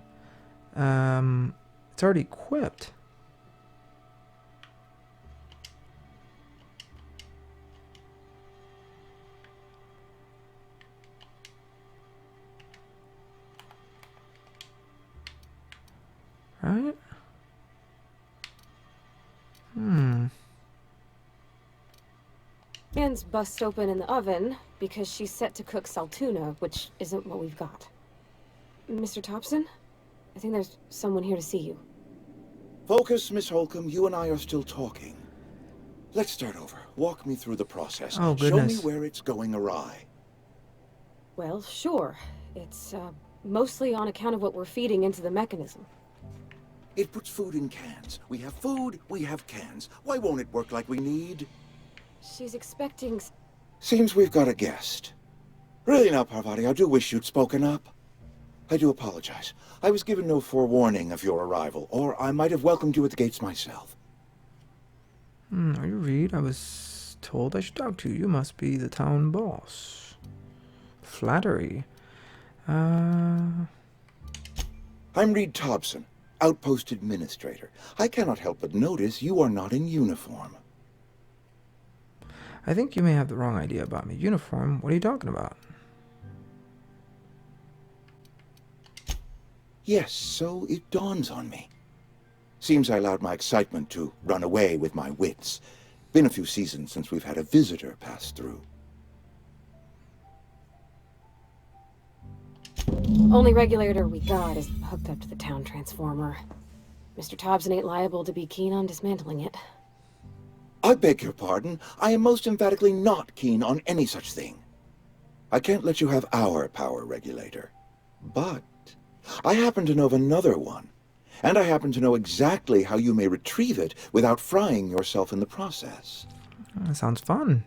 It's already equipped. Right? Pan's bust open in the oven because she's set to cook saltuna, which isn't what we've got. Mr. Thompson? I think there's someone here to see you. Focus, Miss Holcomb. You and I are still talking. Let's start over. Walk me through the process. Oh, Show goodness. me where it's going awry. Well, sure. It's, mostly on account of what we're feeding into the mechanism. It puts food in cans. We have food, we have cans. Why won't it work like we need? She's expecting... Seems we've got a guest. Really now, Parvati, I do wish you'd spoken up. I do apologize. I was given no forewarning of your arrival, or I might have welcomed you at the gates myself. Are you Reed? I was told I should talk to you. You must be the town boss. Flattery. I'm Reed Thompson, Outpost Administrator. I cannot help but notice you are not in uniform. I think you may have the wrong idea about me. Uniform? What are you talking about? Yes, so it dawns on me. Seems I allowed my excitement to run away with my wits. Been a few seasons since we've had a visitor pass through. Only regulator we got is hooked up to the town transformer. Mr. Thompson ain't liable to be keen on dismantling it. I beg your pardon. I am most emphatically not keen on any such thing. I can't let you have our power regulator. But I happen to know of another one. And I happen to know exactly how you may retrieve it without frying yourself in the process. That sounds fun.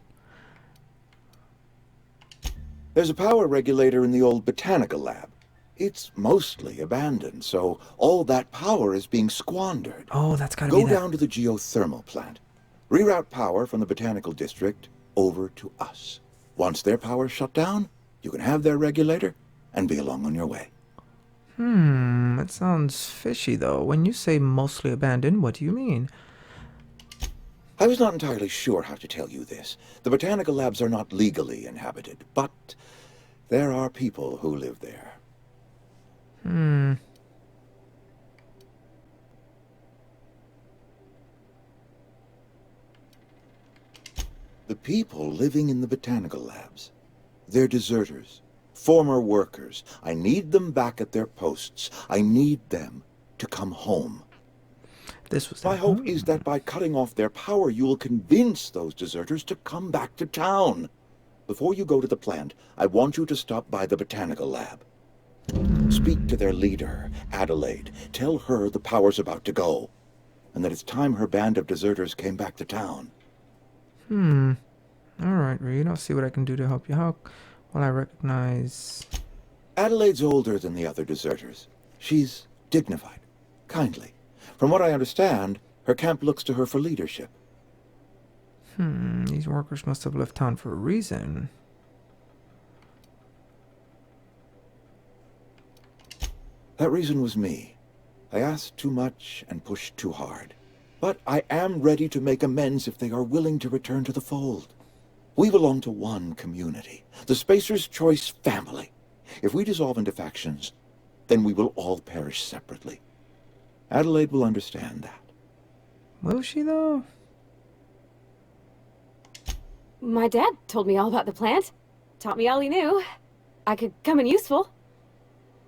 There's a power regulator in the old botanical lab. It's mostly abandoned, so all that power is being squandered. Oh, that's gotta be Go that. down to the geothermal plant. Reroute power from the botanical district over to us. Once their power's shut down, you can have their regulator and be along on your way. It sounds fishy though. When you say mostly abandoned, what do you mean? I was not entirely sure how to tell you this. The botanical labs are not legally inhabited, but there are people who live there. The people living in the botanical labs, they're deserters, former workers. I need them back at their posts. I need them to come home. This was My hope is that by cutting off their power, you will convince those deserters to come back to town. Before you go to the plant, I want you to stop by the botanical lab. Speak to their leader, Adelaide. Tell her the power's about to go, and that it's time her band of deserters came back to town. Alright, Reed. I'll see what I can do to help you. How will I recognize... Adelaide's older than the other deserters. She's dignified, kindly. From what I understand, her camp looks to her for leadership. These workers must have left town for a reason. That reason was me. I asked too much and pushed too hard. But I am ready to make amends if they are willing to return to the fold. We belong to one community, the Spacer's Choice family. If we dissolve into factions, then we will all perish separately. Adelaide will understand that. Will she, though? My dad told me all about the plant. Taught me all he knew. I could come in useful.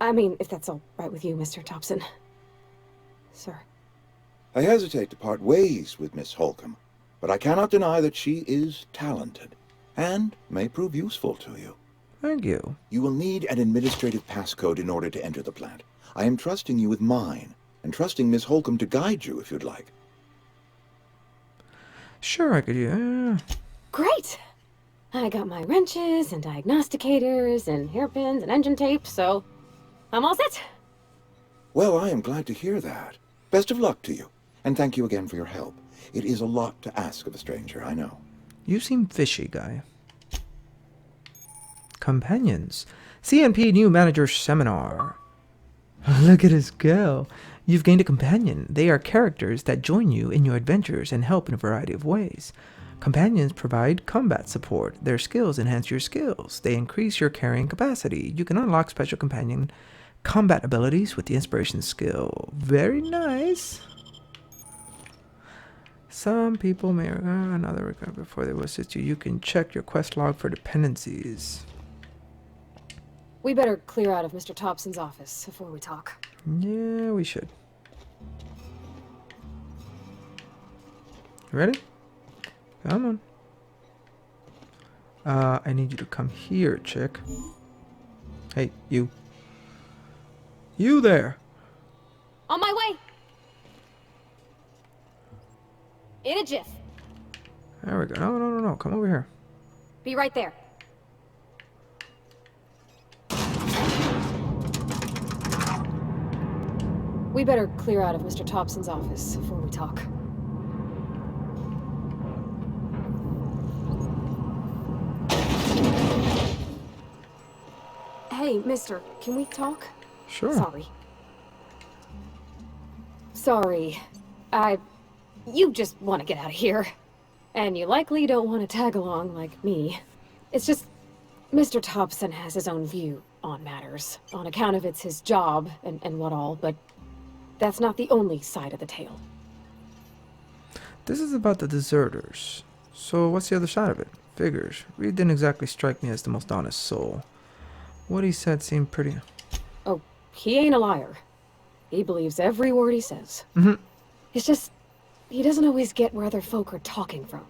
I mean, if that's all right with you, Mr. Thompson. Sir. I hesitate to part ways with Miss Holcomb, but I cannot deny that she is talented, and may prove useful to you. Thank you. You will need an administrative passcode in order to enter the plant. I am trusting you with mine, and trusting Miss Holcomb to guide you if you'd like. Sure, I could, yeah. Great! I got my wrenches and diagnosticators and hairpins and engine tape, so I'm all set. Well, I am glad to hear that. Best of luck to you, and thank you again for your help. It is a lot to ask of a stranger, I know. You seem fishy, guy. Companions. CNP New Manager Seminar. Look at us go. You've gained a companion. They are characters that join you in your adventures and help in a variety of ways. Companions provide combat support. Their skills enhance your skills. They increase your carrying capacity. You can unlock special companion combat abilities with the inspiration skill. Very nice. Some people may another record before they will assist you. You can check your quest log for dependencies. We better clear out of Mr. Thompson's office before we talk. Yeah, we should. You ready? Come on. I need you to come here, chick. Hey, you. You there. On my way! In a jiff. There we go. No. Come over here. Be right there. We better clear out of Mr. Thompson's office before we talk. Hey, mister, can we talk? Sure. Sorry. You just want to get out of here. And you likely don't want to tag along like me. It's just, Mr. Thompson has his own view on matters, on account of it's his job and what all, but that's not the only side of the tale. This is about the deserters. So what's the other side of it? Figures. Reed didn't exactly strike me as the most honest soul. What he said seemed pretty... Oh, he ain't a liar. He believes every word he says. It's just, he doesn't always get where other folk are talking from.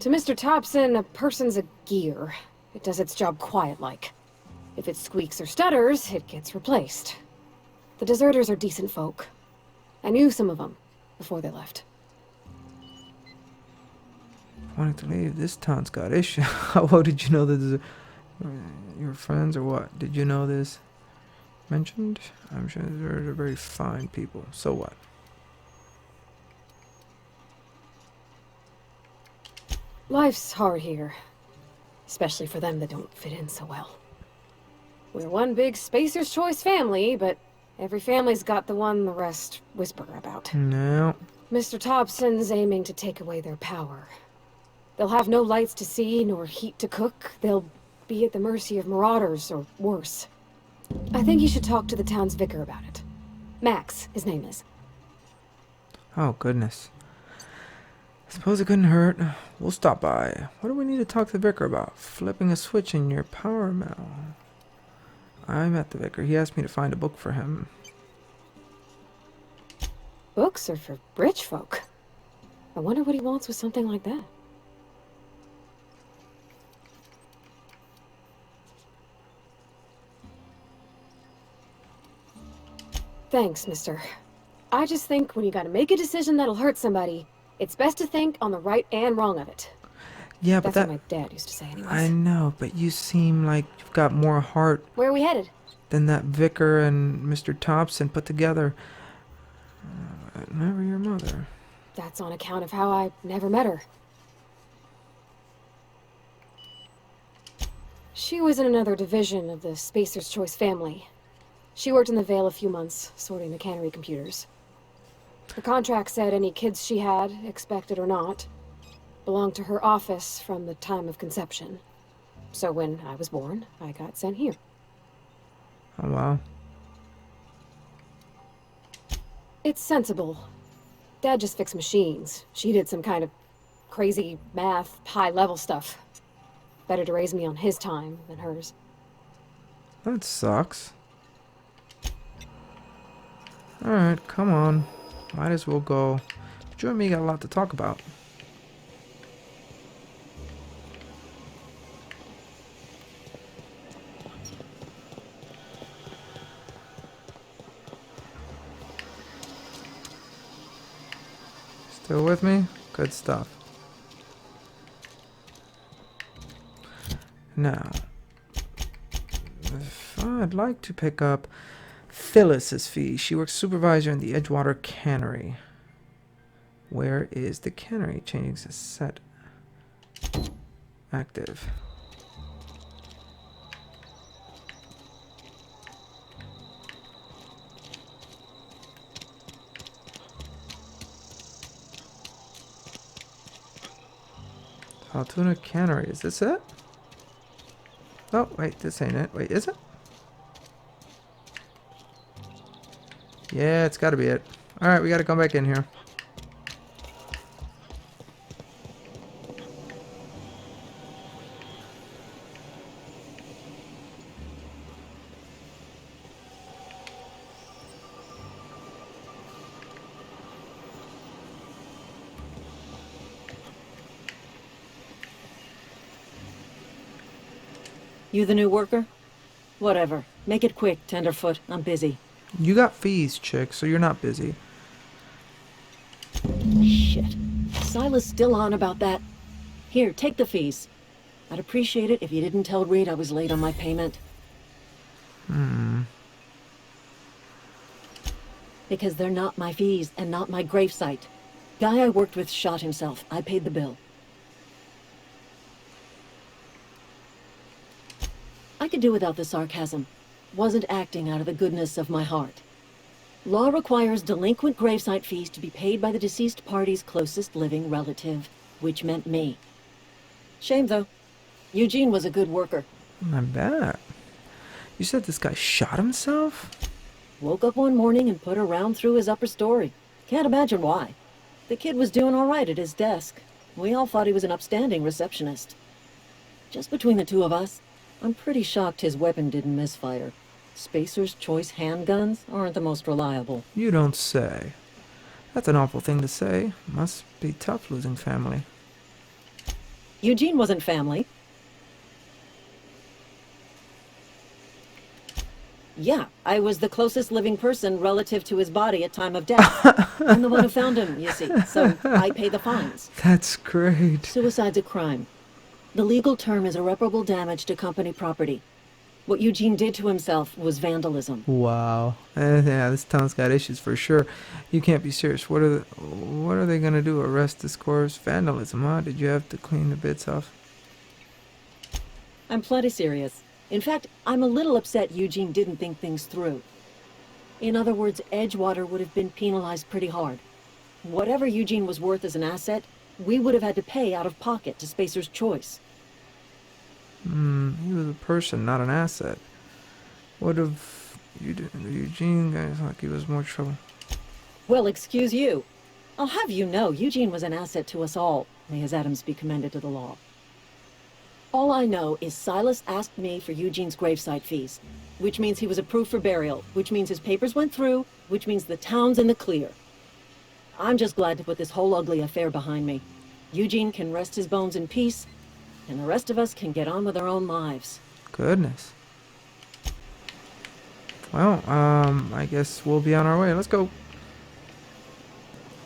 To Mr. Thompson, a person's a gear. It does its job quiet-like. If it squeaks or stutters, it gets replaced. The deserters are decent folk. I knew some of them before they left. Wanting to leave. This town's got issues. How did you know that? Your friends or what? Did you know this? Mentioned? I'm sure they're very fine people. So what? Life's hard here. Especially for them that don't fit in so well. We're one big Spacer's Choice family, but every family's got the one the rest whisper about. No. Mr. Thompson's aiming to take away their power. They'll have no lights to see, nor heat to cook. They'll be at the mercy of marauders, or worse. I think you should talk to the town's vicar about it. Max, his name is. Oh, goodness. Suppose it couldn't hurt. We'll stop by. What do we need to talk to the vicar about? Flipping a switch in your power mill. I met the vicar. He asked me to find a book for him. books are for rich folk. I wonder what he wants with something like that. Thanks, mister. I just think when you gotta make a decision that'll hurt somebody, it's best to think on the right and wrong of it. Yeah, but That's what my dad used to say anyways. I know, but you seem like you've got more heart. Where are we headed? Than that vicar and Mr. Thompson put together. Never your mother. That's on account of how I never met her. She was in another division of the Spacer's Choice family. She worked in the Vale a few months, sorting the cannery computers. Her contract said any kids she had, expected or not, belonged to her office from the time of conception. So when I was born, I got sent here. Oh, wow. It's sensible. Dad just fixed machines. She did some kind of crazy math, high-level stuff. Better to raise me on his time than hers. That sucks. Alright, come on. Might as well go. You and me got a lot to talk about. Still with me? Good stuff. Now, if I'd like to pick up Phyllis's fee. She works supervisor in the Edgewater Cannery. Where is the cannery? Changing the set. Active. Altoona Cannery. Is this it? Oh, wait, this ain't it. Wait, is it? Yeah, it's gotta be it. Alright, we gotta come back in here. You the new worker? Whatever. Make it quick, Tenderfoot. I'm busy. You got fees, chick, so you're not busy. Shit. Silas still on about that. Here, take the fees. I'd appreciate it if you didn't tell Reed I was late on my payment. Because they're not my fees and not my gravesite. Guy I worked with shot himself. I paid the bill. I could do without the sarcasm. Wasn't acting out of the goodness of my heart. Law requires delinquent gravesite fees to be paid by the deceased party's closest living relative, which meant me. Shame, though. Eugene was a good worker. I bet. You said this guy shot himself? Woke up one morning and put a round through his upper story. Can't imagine why. The kid was doing all right at his desk. We all thought he was an upstanding receptionist. Just between the two of us, I'm pretty shocked his weapon didn't misfire. Spacer's Choice handguns aren't the most reliable. You don't say. That's an awful thing to say. Must be tough losing family. Eugene wasn't family. Yeah, I was the closest living person relative to his body at time of death. I'm the one who found him, you see, so I pay the fines. That's great. Suicide's a crime. The legal term is irreparable damage to company property. What Eugene did to himself was vandalism. Wow. Yeah, this town's got issues for sure. You can't be serious. What are they gonna do? Arrest this corpse? Vandalism, huh? Did you have to clean the bits off? I'm plenty serious. In fact, I'm a little upset Eugene didn't think things through. In other words, Edgewater would have been penalized pretty hard. Whatever Eugene was worth as an asset, we would have had to pay out of pocket to Spacer's Choice. He was a person, not an asset. What if Eugene guys like he was more trouble? Well, excuse you. I'll have you know, Eugene was an asset to us all. May his atoms be commended to the law. All I know is Silas asked me for Eugene's gravesite fees, which means he was approved for burial, which means his papers went through, which means the town's in the clear. I'm just glad to put this whole ugly affair behind me. Eugene can rest his bones in peace, and the rest of us can get on with our own lives. Goodness. Well, I guess we'll be on our way. Let's go.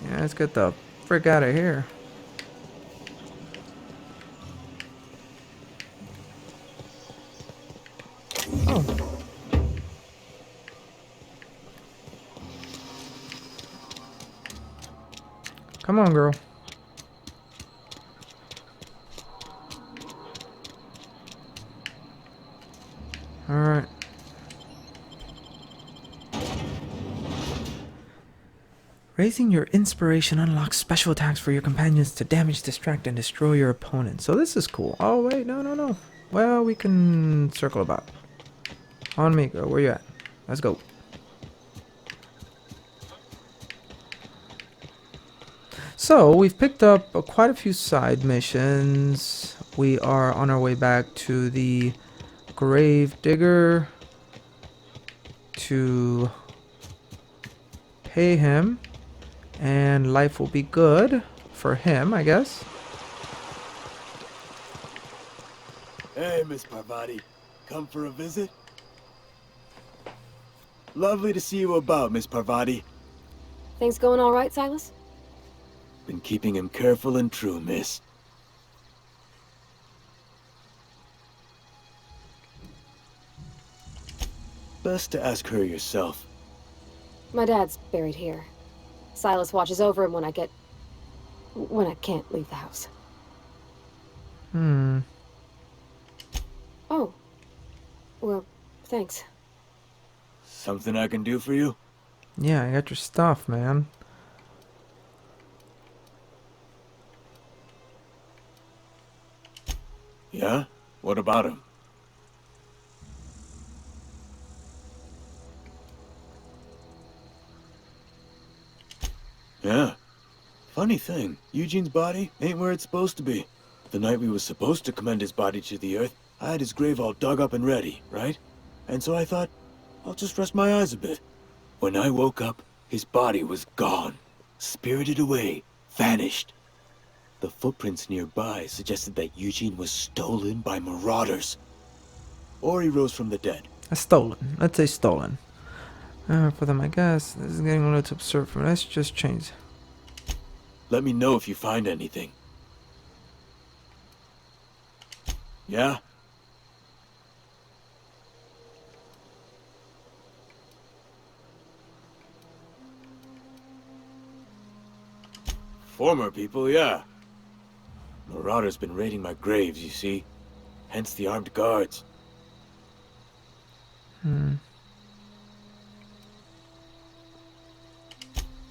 Yeah, let's get the frick out of here. Oh. Come on, girl. Alright. Raising your inspiration unlocks special attacks for your companions to damage, distract, and destroy your opponent. So this is cool. Oh, wait. No. Well, we can circle about. On me, girl. Where you at? Let's go. So, we've picked up quite a few side missions. We are on our way back to the Grave Digger to pay him, and life will be good for him, I guess. Hey, Miss Parvati. Come for a visit? Lovely to see you about, Miss Parvati. Things going all right, Silas? Been keeping him careful and true, miss. Best to ask her yourself. My dad's buried here. Silas watches over him when I can't leave the house. Oh. Well, thanks. Something I can do for you? Yeah, I got your stuff, man. Yeah? What about him? Yeah. Funny thing, Eugene's body ain't where it's supposed to be. The night we was supposed to commend his body to the earth, I had his grave all dug up and ready, right? And so I thought, I'll just rest my eyes a bit. When I woke up, his body was gone. Spirited away. Vanished. The footprints nearby suggested that Eugene was stolen by marauders. Or he rose from the dead. Stolen. Let's say stolen. For them, I guess. This is getting a little too absurd for me. Let's just change. Let me know if you find anything. Yeah? Former people, yeah. Marauders been raiding my graves, you see. Hence the armed guards.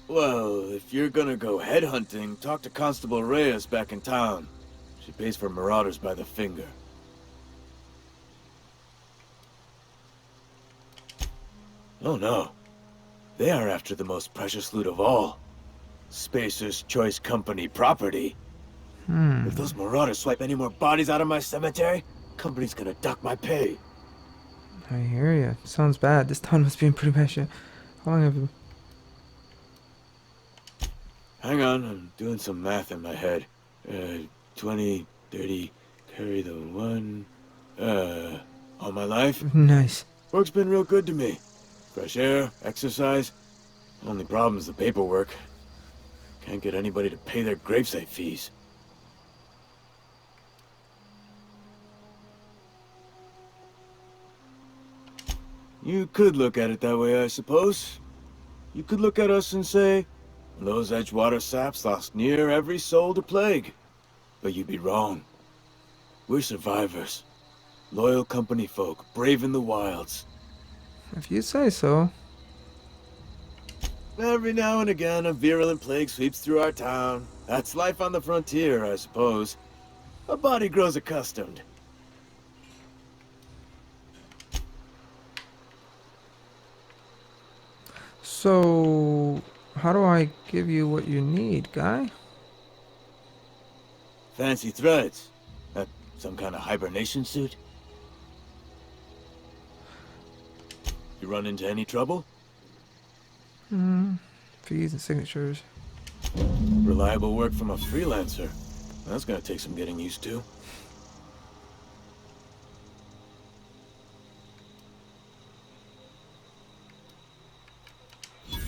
Well, if you're gonna go headhunting, talk to Constable Reyes back in town. She pays for marauders by the finger. Oh no. They are after the most precious loot of all. Spacer's Choice Company property. If those marauders swipe any more bodies out of my cemetery, company's gonna duck my pay. I hear you. Sounds bad. This town must be in pretty bad shape. How long have you... Hang on, I'm doing some math in my head. 20, 30, carry the one... all my life? Nice. Work's been real good to me. Fresh air, exercise. Only problem's the paperwork. Can't get anybody to pay their gravesite fees. You could look at it that way, I suppose. You could look at us and say, those Edgewater saps lost near every soul to plague. But you'd be wrong. We're survivors. Loyal company folk, brave in the wilds. If you say so. Every now and again, a virulent plague sweeps through our town. That's life on the frontier, I suppose. A body grows accustomed. So, how do I give you what you need, guy? Fancy threads. That some kind of hibernation suit? You run into any trouble? Fees and signatures. Reliable work from a freelancer. That's gonna take some getting used to.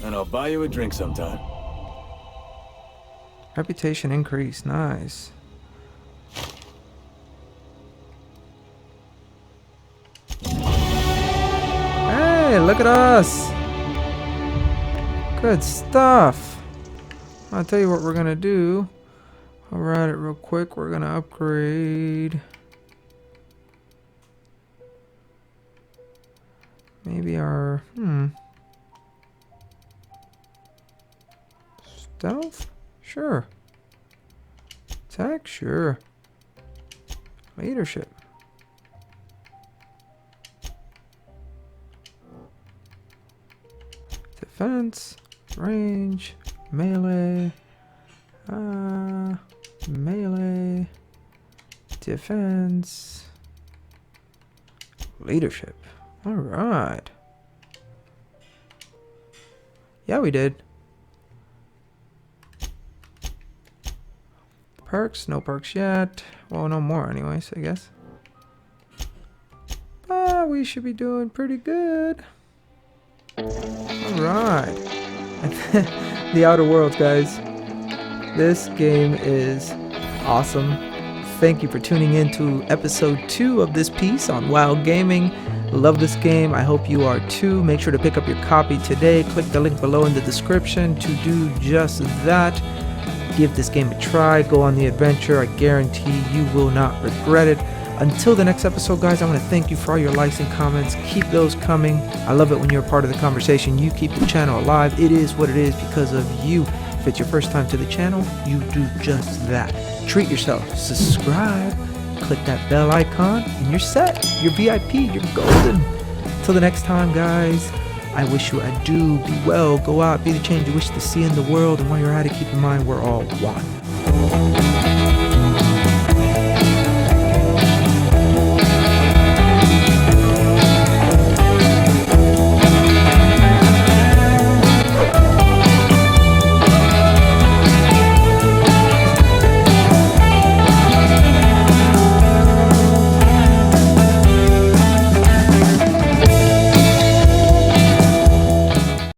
And I'll buy you a drink sometime. Reputation increase. Nice. Hey, look at us. Good stuff. I'll tell you what we're gonna do. I'll write it real quick. We're gonna upgrade. Maybe our stealth? Sure. Attack? Sure. Leadership. Defense. Range. Melee. Melee. Defense. Leadership. Alright. Yeah, we did. Perks, no perks yet. Well, no more anyways, I guess. But we should be doing pretty good. Alright. The Outer Worlds, guys. This game is awesome. Thank you for tuning in to episode 2 of this piece on Wild Gaming. Love this game. I hope you are too. Make sure to pick up your copy today. Click the link below in the description to do just that. Give this game a try. Go on the adventure. I guarantee you will not regret it. Until the next episode, guys, I want to thank you for all your likes and comments. Keep those coming. I love it when you're a part of the conversation. You keep the channel alive. It is what it is because of you. If it's your first time to the channel, you do just that. Treat yourself. Subscribe. Click that bell icon and you're set. You're VIP. You're golden. Till the next time, guys, I wish you adieu. Be well. Go out. Be the change you wish to see in the world. And while you're at it, keep in mind we're all one.